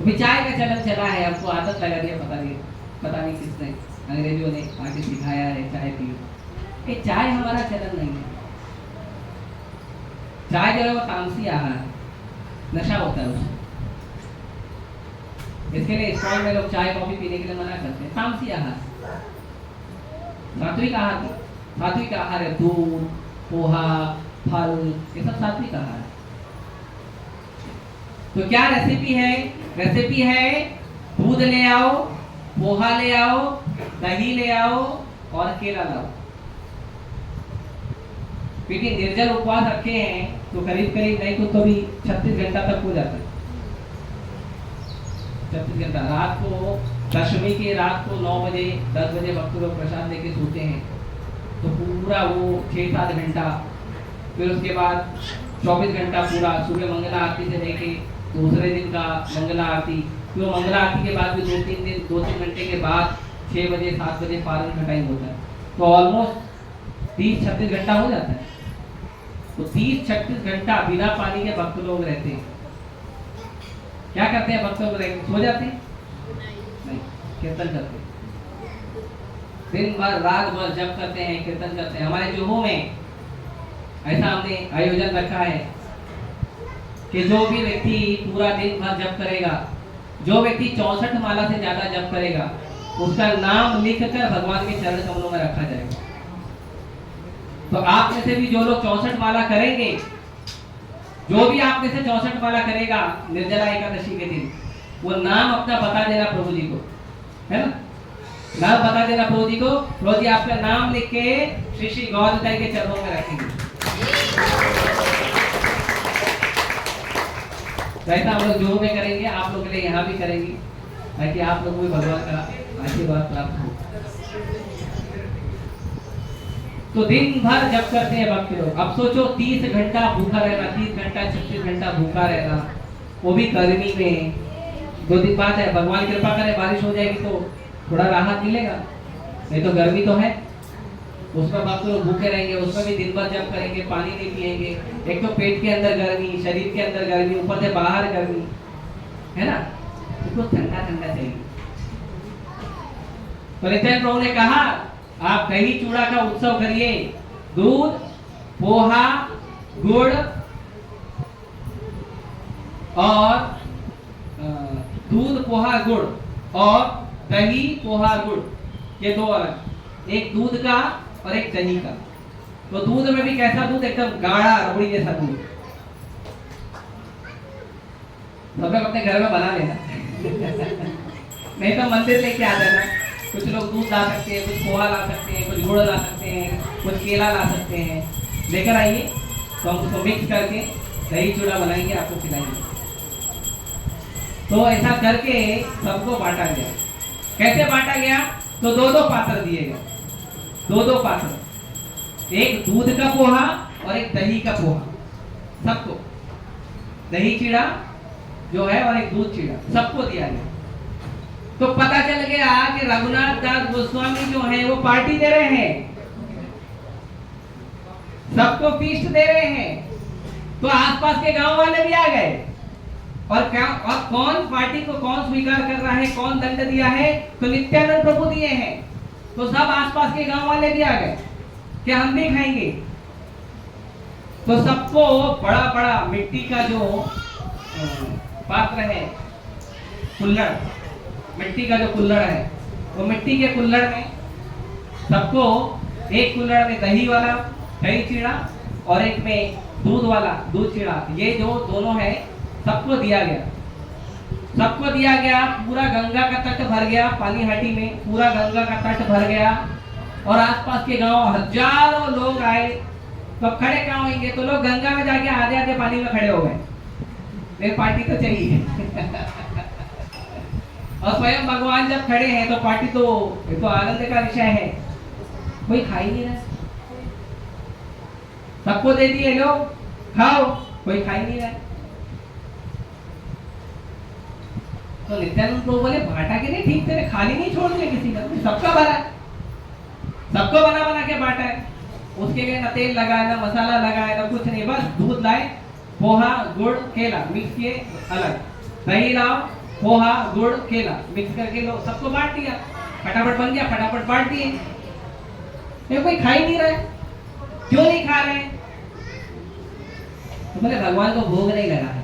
अभी चाय का चलन चला है, आपको आदत लगा दिया, पता नहीं किसने, अंग्रेजों ने आके सिखाया है चाय पियो। कि चाय हमारा चलन नहीं है। चाय जो है वो तामसी आहार है, नशा होता है उसमें। इसके लिए स्कूल में लोग चाय कॉफी पीने के लिए मना करते हैं। तामसी आहार, सात्विक आहार, सात्विक आहार है दूध, पोहा, फल, ये सब सात्विक आहार है। तो क्या रेसिपी है? रेसिपी है दूध ले आओ, पोहा ले आओ, दही ले आओ और केला लाओ। क्योंकि निर्जल उपवास रखे हैं तो करीब नहीं तो भी 36 घंटा तक हो जाता है। 36 घंटा, रात को दशमी की रात को 9 बजे 10 बजे भक्त लोग प्रसाद लेके सोते हैं, तो पूरा वो 6-7 घंटा, फिर उसके बाद 24 घंटा पूरा सुबह मंगला आरती से लेके दूसरे दिन का मंगला आरती, फिर मंगला आरती के बाद भी 2-3 घंटे के बाद 6 बजे 7 बजे पारण का टाइम होता है। तो ऑलमोस्ट 30-36 घंटा हो जाता है। तो 30-36 घंटा बिना पानी के भक्त लोग रहते हैं। क्या करते हैं भक्त लोग? सो जाते हैं? नहीं, कीर्तन करते हैं, दिन भर रात भर जप करते हैं, कीर्तन करते हैं। हमारे जुहू में ऐसा हमने आयोजन रखा है कि जो भी व्यक्ति पूरा दिन भर जप करेगा, जो व्यक्ति 64 माला से ज्यादा जप करेगा, उसका नाम लिखकर भगवान के चरण कमलों में रखा जाएगा। तो आप में से भी जो लोग 64 माला करेंगे, जो भी आप में से 64 माला करेगा निर्जला एकादशी के दिन, वो नाम अपना बता देना प्रभु जी को, है ना। नाम बता देना प्रभु जी को, प्रभु जी आपका नाम लिख के श्री श्री गौरताई के चरणों में रखेंगे। ऐसा हम लोग जो में करेंगे, आप लोग के लिए यहाँ भी करेंगे, ताकि आप लोगों को भगवान का आशीर्वाद प्राप्त हो। तो दिन भर जब करते हैं भक्त लोग। अब सोचो 30 घंटा भूखा रहना, 30 घंटा 36 घंटा भूखा रहना, वो भी गर्मी में। 2 दिन बाद है, भगवान कृपा करे बारिश हो जाएगी तो थोड़ा राहत मिलेगा, नहीं तो गर्मी तो है, उसमें भक्त लोग भूखे रहेंगे, उसमें भी दिन भर जब करेंगे, पानी नहीं पिएंगे। एक तो पेट के अंदर गर्मी, शरीर के अंदर गर्मी, ऊपर से बाहर गर्मी, है ना। उसको ठंडा ठंडा चाहिए। तो नित्यानंद प्रभु ने कहा आप दही चूड़ा का उत्सव करिए, दूध, पोहा, गुड़ और दूध, पोहा, गुड़ और दही, पोहा, गुड़, ये 2 अलग, एक दूध का और एक दही का। तो दूध में भी कैसा दूध? एकदम गाढ़ा रबड़ी जैसा दूध। सब लोग अपने घर में बना लेना नहीं तो मंदिर लेके आ जाना। कुछ लोग दूध ला सकते हैं, कुछ पोहा ला सकते हैं, कुछ गुड़ ला सकते हैं, कुछ केला ला सकते हैं, लेकर आइए। तो हम उसको मिक्स करके दही चूड़ा बनाएंगे, आपको खिलाएंगे। तो ऐसा करके सबको बांटा गया। कैसे बांटा गया? तो दो दो पात्र दिए गए, दो दो पात्र, एक दूध का पोहा और एक दही का पोहा, सबको दही चीड़ा जो है और एक दूध चीड़ा सबको दिया गया। तो पता चल गया कि रघुनाथ दास गोस्वामी जो है वो पार्टी दे रहे हैं, सबको फीस्ट दे रहे हैं। तो आसपास के गांव वाले भी आ गए, और कौन पार्टी को कौन स्वीकार कर रहा है, कौन दंड दिया है? तो नित्यानंद प्रभु दिए हैं। तो सब आसपास के गांव वाले भी आ गए कि हम भी खाएंगे। तो सबको बड़ा बड़ा मिट्टी का जो पात्र है, कुल्हड़, मिट्टी का जो कुल्हड़ है, वो मिट्टी के कुल्हड़ में सबको, एक कुल्हड़ में दही वाला दही चीड़ा और एक में दूध वाला दूध चीड़ा, ये जो दोनों है सबको दिया गया। सबको दिया गया। पूरा गंगा का तट भर गया, पानी हाटी में पूरा गंगा का तट भर गया, और आसपास के गांव हजारों लोग आए। तो खड़े कहाँ होंगे? तो लोग गंगा में जाके आधे आधे पानी में खड़े हो गए, मेरी पार्टी तो चाहिए। और स्वयं भगवान जब खड़े हैं तो पार्टी तो आनंद का विषय है, कोई खा ही नहीं रहा। सबको दे दिए, लोग खाओ, कोई खा ही नहीं रहा। तो नित्यानंद प्रभु बोले बांटा के नहीं, ठीक से खाली नहीं छोड़ दिया किसी का, सबका भरा, सबको बना बना के बांटा है। उसके लिए ना तेल लगाया, ना मसाला लगाया, ना कुछ नहीं, बस दूध लाए, पोहा गुड़ केला मिक्स किए अलग, दही लाओ, पोहा गुड़ केला मिक्स करके लो, सबको बांट दिया। फटाफट बन गया, फटाफट बांट दिए। ये कोई खा ही नहीं रहा है, क्यों नहीं खा रहे हैं? तो बोले भगवान को भोग नहीं लगा है।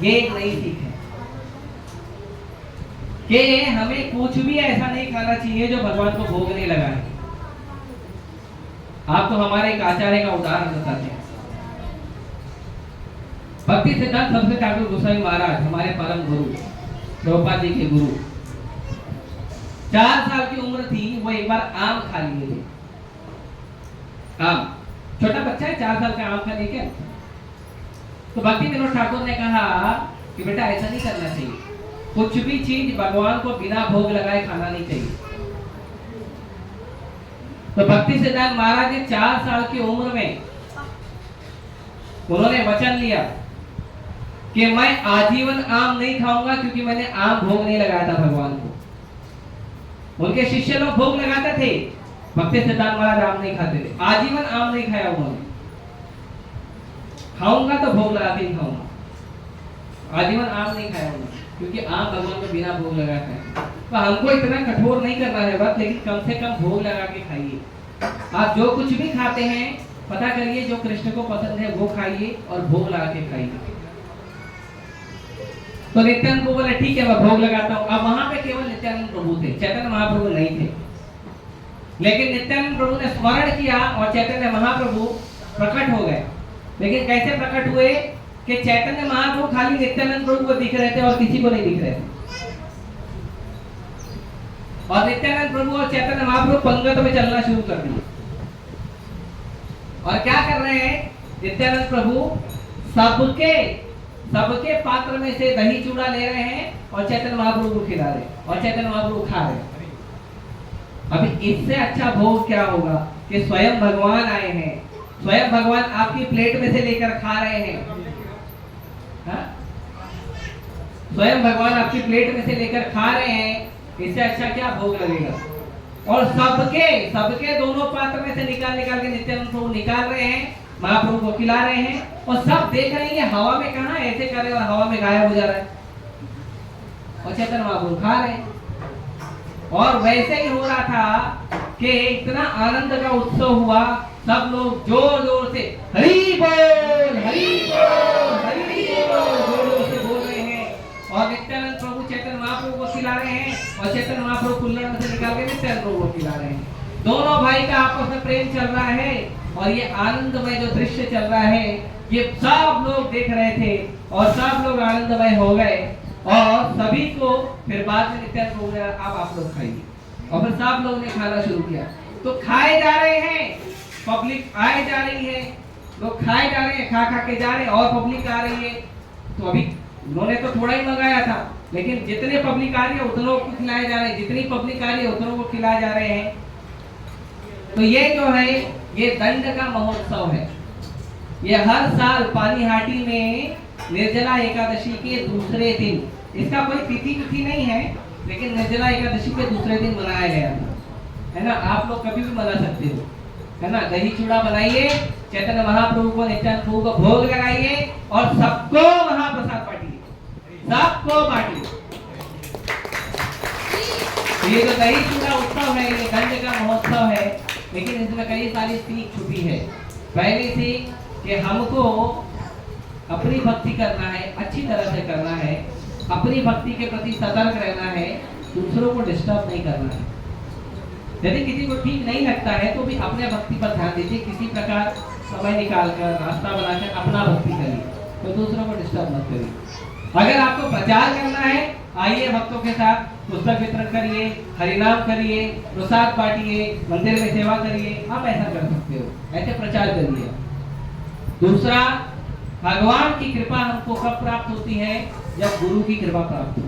ये एक नई सीख है कि हमें कुछ भी ऐसा नहीं खाना चाहिए जो भगवान को भोग नहीं लगा है। आप तो हमारे एक आचार्य का उदाहरण बताते हैं। भक्ति सिद्धांत सरस्वती ठाकुर गोस्वामी महाराज, हमारे परम गुरु, प्रभुपाद जी के गुरु, 4 साल की उम्र थी, वो एक बार आम खा लिए थे। आम, छोटा बच्चा है, 4 साल का आम खा लिए क्या? तो भक्ति विनोद ठाकुर ने कहा कि बेटा ऐसा नहीं करना चाहिए, कुछ भी चीज भगवान को बिना भोग लगाए खाना नहीं चाहिए। तो भक्ति सिद्धांत महाराज ने 4 साल की उम्र में उन्होंने वचन लिया कि मैं आजीवन आम नहीं खाऊंगा, क्योंकि मैंने आम भोग नहीं लगाया था भगवान को। उनके शिष्य लोग भोग लगाते थे, भक्ति सिद्धांत महाराज आम नहीं खाते थे, आजीवन आम नहीं खाया उन्होंने। खाऊंगा तो भोग लगा के ही खाऊंगा, आजीवन आम नहीं खाया उन्होंने, क्योंकि आम भगवान को बिना भोग लगा खाए। तो हमको इतना कठोर नहीं करना है बात, लेकिन कम से कम भोग लगा के खाइए। आप जो कुछ भी खाते हैं पता करिए जो कृष्ण को पसंद है वो खाइए और भोग लगा के खाइए। तो नित्यानंद को बोले ठीक है मैं भोग लगाता हूँ। अब वहां पे केवल नित्यानंद प्रभु थे, चैतन्य महाप्रभु नहीं थे। लेकिन नित्यानंद प्रभु ने स्मरण किया और चैतन्य महाप्रभु प्रकट हो गए। लेकिन कैसे प्रकट हुए कि चैतन्य महाप्रभु खाली नित्यानंद प्रभु को दिख रहे थे और किसी को नहीं दिख रहे थे। और नित्यानंद प्रभु और चैतन्य महाप्रभु पंगत में चलना शुरू कर दिया। और क्या कर रहे हैं? नित्यानंद प्रभु सबके पात्र में से दही चूड़ा ले रहे हैं और चैतन्य महाप्रभु को खिला रहे हैं और चैतन्य महाप्रभु खा रहे हैं। अभी इससे अच्छा भोग क्या होगा कि स्वयं भगवान आए हैं, स्वयं भगवान आपकी प्लेट में से लेकर खा रहे हैं। हा? स्वयं भगवान आपकी प्लेट में से लेकर खा रहे हैं, इससे अच्छा क्या भोग लगेगा? और सबके दोनों पात्र में से निकाल के नित्यानंद प्रभु निकाल रहे हैं, महाप्रभु को खिला रहे हैं और सब देख रहे हैं हवा में कहाँ ऐसे कर रहे हैं और हवा में गायब हो जा रहा है और चैतन्य महाप्रभु खा रहे हैं। और वैसे ही हो रहा था कि इतना आनंद का उत्सव हुआ, सब लोग जोर जोर से हरि बोल हरि बोल हरि बोल जोर जोर से बोल रहे हैं और नित्यानंद प्रभु चैतन्य महाप्रभु को खिला रहे हैं और चैतन्य महाप्रभु कुल्हड़ में से निकाल के नित्यानंद प्रभु को खिला रहे हैं। दोनों भाई का आपस में प्रेम चल रहा है और ये आनंदमय जो दृश्य चल रहा है ये सब लोग देख रहे थे और सब लोग आनंदमय हो गए। और सभी को फिर बाद में नित्यानंद प्रभु ने आप लोग खाइए और फिर सब लोग ने खाना शुरू किया। तो खाए जा रहे हैं पब्लिक आए जा रही है, लोग खाए जा रहे हैं, खा खा के जा रहे हैं, और पब्लिक आ रही है। तो अभी उन्होंने तो थोड़ा ही मंगाया था, लेकिन जितने पब्लिक आ रही है उतनों को खिलाए जा रहे हैं, जितनी पब्लिक आ रही है उतनों को खिलाए जा रहे हैं। तो ये जो है ये दंड का महोत्सव है। ये हर साल पानीहाटी में निर्जला एकादशी के दूसरे दिन, इसका कोई तिथि नहीं है, लेकिन निर्जला एकादशी के दूसरे दिन मनाया गया था, है ना। आप लोग कभी भी मना सकते हो, है ना। दही चूड़ा बनाइए, चैतन्य महाप्रभु को नित्यानंद प्रभु को भोग लगाइए और सबको महाप्रसाद बांटिए, सबको बांटिए। ये जो दही चूड़ा उत्सव है ये दंड का महोत्सव है, लेकिन इसमें कई सारी सीख छुपी है। पहली सीख कि हमको अपनी भक्ति करना है, अच्छी तरह से करना है, अपनी भक्ति के प्रति सतर्क रहना है, दूसरों को डिस्टर्ब नहीं करना है। यदि किसी को ठीक नहीं लगता है तो भी अपने भक्ति पर ध्यान दीजिए, किसी प्रकार समय निकालकर रास्ता बनाकर अपना भक्ति करिए, तो दूसरों को डिस्टर्ब मत करिए। अगर आपको प्रचार करना है, आइए भक्तों के साथ पुस्तक वितरण करिए, हरिनाम करिए, प्रसाद बांटिए, मंदिर में सेवा करिए, आप ऐसा कर सकते हो, ऐसे प्रचार करिए। दूसरा, भगवान की कृपा हमको कब प्राप्त होती है? जब गुरु की कृपा प्राप्त हो।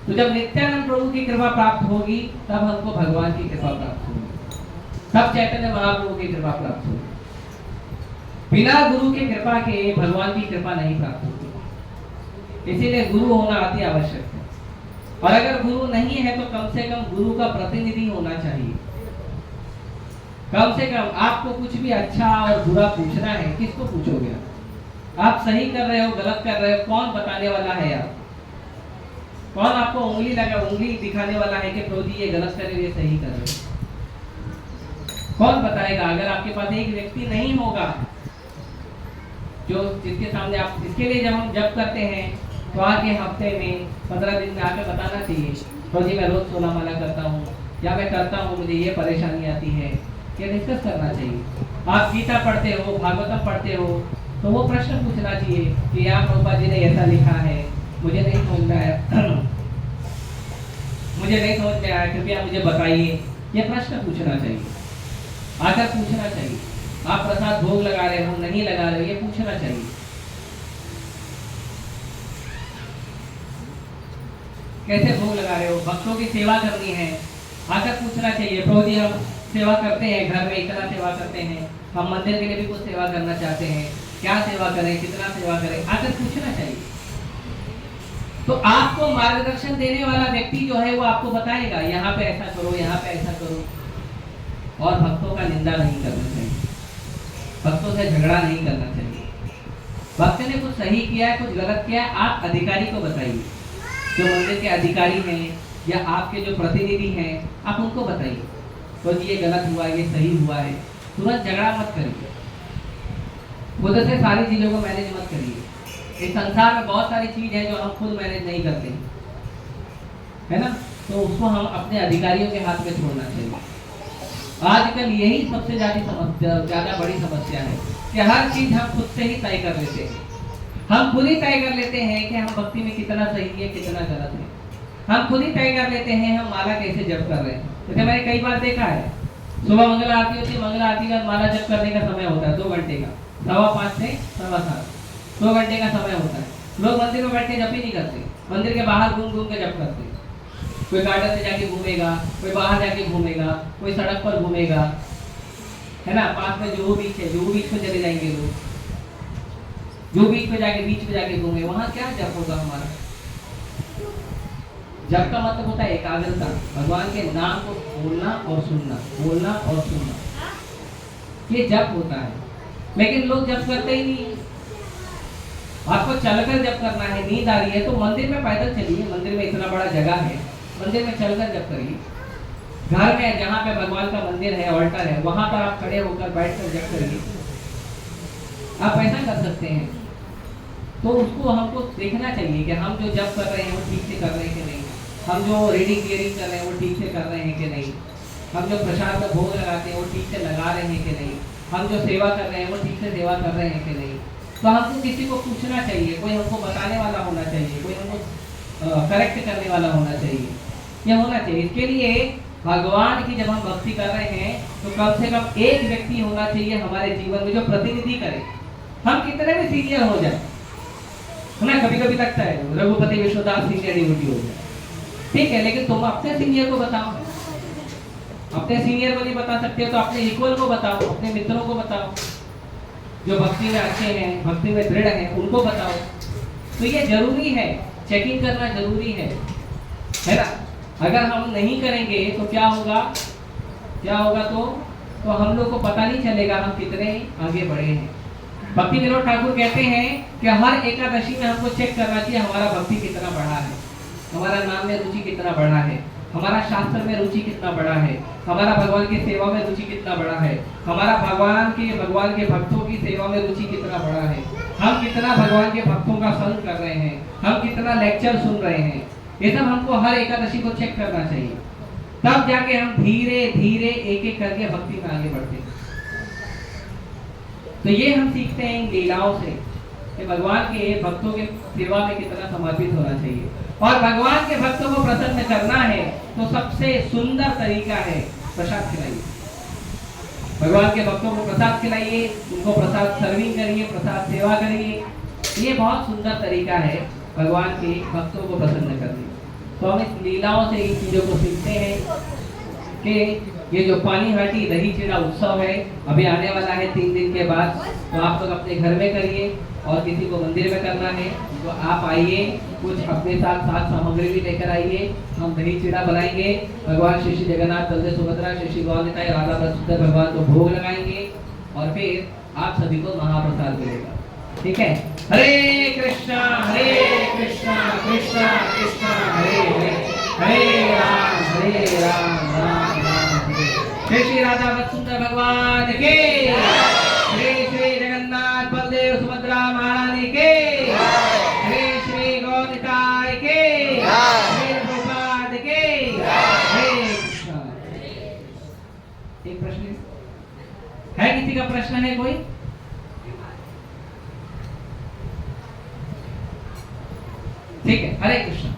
तो जब नित्यानंद प्रभु की कृपा प्राप्त होगी तब हमको भगवान की कृपा प्राप्त होगी, तब चैतन्य महाप्रभु की कृपा प्राप्त होगी। बिना गुरु की कृपा के भगवान की कृपा नहीं प्राप्त होती, इसीलिए गुरु होना अति आवश्यक है। और अगर गुरु नहीं है तो कम से कम गुरु का प्रतिनिधि होना चाहिए। कम से कम आपको कुछ भी अच्छा और बुरा पूछना है, किसको पूछोगे? आप सही कर रहे हो, गलत कर रहे हो, कौन बताने वाला है? आप कौन आपको उंगली दिखाने वाला है कि प्रभु जी ये गलत कर रहे हो, ये सही कर रहे हो? कौन बताएगा? अगर आपके पास एक व्यक्ति नहीं होगा जो जिसके सामने आप, इसके लिए जब हम जप करते हैं तो आके हफ्ते में 15 दिन में आके बताना चाहिए, प्रभु जी मैं रोज 16 माला करता हूँ, या मैं करता हूँ, मुझे ये परेशानी आती है, ये डिस्कस करना चाहिए। आप गीता पढ़ते हो, भागवतम पढ़ते हो, तो वो प्रश्न पूछना चाहिए कि यहाँ प्रभुपाद जी ने ऐसा लिखा है, मुझे नहीं समझ में आया, मुझे नहीं समझ में आया, कृपया मुझे बताइए। ये प्रश्न पूछना चाहिए, आकर पूछना चाहिए। आप प्रसाद भोग लगा रहे हो, नहीं लगा रहे हो, ये पूछना चाहिए। कैसे भोग लगा रहे हो? भक्तों की सेवा करनी है, आकर पूछना चाहिए। प्रभु जी हम सेवा करते हैं, घर में इतना सेवा करते हैं, हम मंदिर के लिए भी कुछ सेवा करना चाहते हैं, क्या सेवा करें, कितना सेवा करें, आकर पूछना चाहिए। तो आपको मार्गदर्शन देने वाला व्यक्ति जो है वो आपको बताएगा, यहाँ पे ऐसा करो, यहाँ पे ऐसा करो। और भक्तों का निंदा नहीं करना चाहिए, भक्तों से झगड़ा नहीं करना चाहिए। भक्त ने कुछ सही किया है, कुछ गलत किया है, आप अधिकारी को बताइए, जो मंदिर के अधिकारी हैं या आपके जो प्रतिनिधि हैं, आप उनको बताइए, तो ये गलत हुआ, ये सही हुआ है। तुरंत झगड़ा मत करिए, खुद से सारी चीजों को मैनेज मत करिए। इस संसार में बहुत सारी चीज है जो हम खुद मैनेज नहीं करते, है ना, तो उसको हम अपने अधिकारियों के हाथ में छोड़ना चाहिए। आजकल यही सबसे ज्यादा बड़ी समस्या है कि हर चीज हम खुद से ही तय कर लेते हैं। हम खुद ही तय कर लेते हैं कि हम भक्ति में कितना सही है, कितना गलत है। हम खुद ही तय कर लेते हैं हम माला कैसे जप कर रहे हैं। जैसे मैंने कई बार देखा है, सुबह मंगल आरती होती है, मंगल आरती का माला जप करने का समय होता है 2 घंटे का, 5:15 से 7:15, 2 घंटे का समय होता है। लोग मंदिर में बैठ के जप ही नहीं करते, मंदिर के बाहर घूम घूम के जप करते। कोई गार्डन में जाके घूमेगा, कोई बाहर जाके घूमेगा, कोई सड़क पर घूमेगा, है ना। पास में जुहू बीच है, जुहू बीच पे चले जाएंगे लोग, जुहू बीच पे जाके घूमे, वहाँ क्या जप होगा हमारा? जप का मतलब होता है एकाग्रता, भगवान के नाम को बोलना और सुनना, बोलना और सुनना, ये जप होता है। लेकिन लोग जप करते ही नहीं। आपको चलकर जप करना है, नींद आ रही है तो मंदिर में पैदल चलिए, मंदिर में इतना बड़ा जगह है, मंदिर में चलकर जप करिए। घर में जहाँ पे भगवान का मंदिर है, ऑल्टर है, वहां पर आप खड़े होकर बैठकर जप करिए, आप ऐसा कर सकते हैं। तो उसको हमको देखना चाहिए कि हम जो जप कर रहे हैं वो ठीक से कर रहे हैं कि नहीं, हम जो रीडिंग क्लियरिंग कर रहे हैं वो ठीक से कर रहे हैं कि नहीं, हम जो प्रसाद का भोग लगाते हैं वो ठीक से लगा रहे हैं कि नहीं, हम जो सेवा कर रहे हैं वो ठीक से सेवा कर रहे हैं कि नहीं। तो हमको किसी को पूछना चाहिए, कोई हमको बताने वाला होना चाहिए, कोई हमको करेक्ट करने वाला होना चाहिए, यह होना चाहिए। इसके लिए भगवान की जब हम भक्ति कर रहे हैं तो कम से कम एक व्यक्ति होना चाहिए हमारे जीवन में जो प्रतिनिधि करे। हम कितने भी सीनियर हो जाए, है ना, कभी कभी लगता है रघुपति विश्वदास सीनियर डिवोटी हो जाए, ठीक है, लेकिन तुम अपने सीनियर को बताओ। अपने सीनियर को नहीं बता सकते तो अपने इक्वल को बताओ, अपने मित्रों को बताओ, जो भक्ति में अच्छे हैं, भक्ति में दृढ़ हैं, उनको बताओ। तो ये जरूरी है, चेकिंग करना जरूरी है ना। अगर हम नहीं करेंगे तो क्या होगा, तो हम लोग को पता नहीं चलेगा हम कितने आगे बढ़े हैं। भक्ति विनोद ठाकुर कहते हैं कि हर एकादशी में हमको चेक करना चाहिए हमारा भक्ति कितना बढ़ा है, हमारा नाम में रुचि कितना बढ़ा है, हमारा शास्त्र में रुचि कितना बढ़ा है, हमारा भगवान की सेवा में रुचि कितना बढ़ा है, हमारा भगवान के भक्तों की सेवा में रुचि कितना बढ़ा है, हम कितना भगवान के भक्तों का संग कर रहे हैं, हम कितना लेक्चर सुन रहे हैं। ये सब हमको हर एकादशी को चेक करना चाहिए, तब जाके हम धीरे धीरे एक एक करके भक्ति में आगे बढ़ते हैं। तो ये हम सीखते हैं इन लीलाओं से कि भगवान के भक्तों के सेवा में कितना समर्पित होना चाहिए। और भगवान के भक्तों को प्रसन्न करना है तो सबसे सुंदर तरीका है प्रसाद खिलाइए। भगवान के भक्तों को प्रसाद खिलाइए, उनको प्रसाद सर्विंग करिए, प्रसाद सेवा करिए। ये बहुत सुंदर तरीका है भगवान के भक्तों को प्रसन्न करने। तो हम इस लीलाओं से इन चीजों को सीखते हैं कि ये जो पानीहाटी दही चिड़ा उत्सव है अभी आने वाला है 3 दिन के बाद, तो आप लोग अपने घर में करिए और किसी को मंदिर में करना है तो आप आइए, कुछ अपने साथ सामग्री भी लेकर आइए। हम दही चिड़ा बनाएंगे, भगवान श्री श्री जगन्नाथ, बलदेव सुभद्रा, श्री श्री गौर निताई, राधा प्रसुद्ध भगवान को भोग लगाएंगे और फिर आप सभी को महाप्रसाद मिलेगा। ठीक है। हरे कृष्णा कृष्णा कृष्णा हरे हरे, हरे राम राम राम हरे। श्री श्री राधा प्रसुद्ध भगवान के, श्री श्री जगन्नाथ बलदेव सुभद्रा महारानी के, श्री श्री गौर निताई के, श्री प्रभुपाद के। हरे कृष्णा। एक प्रश्न है, किसी का प्रश्न है कोई? ठीक है, हरे कृष्ण।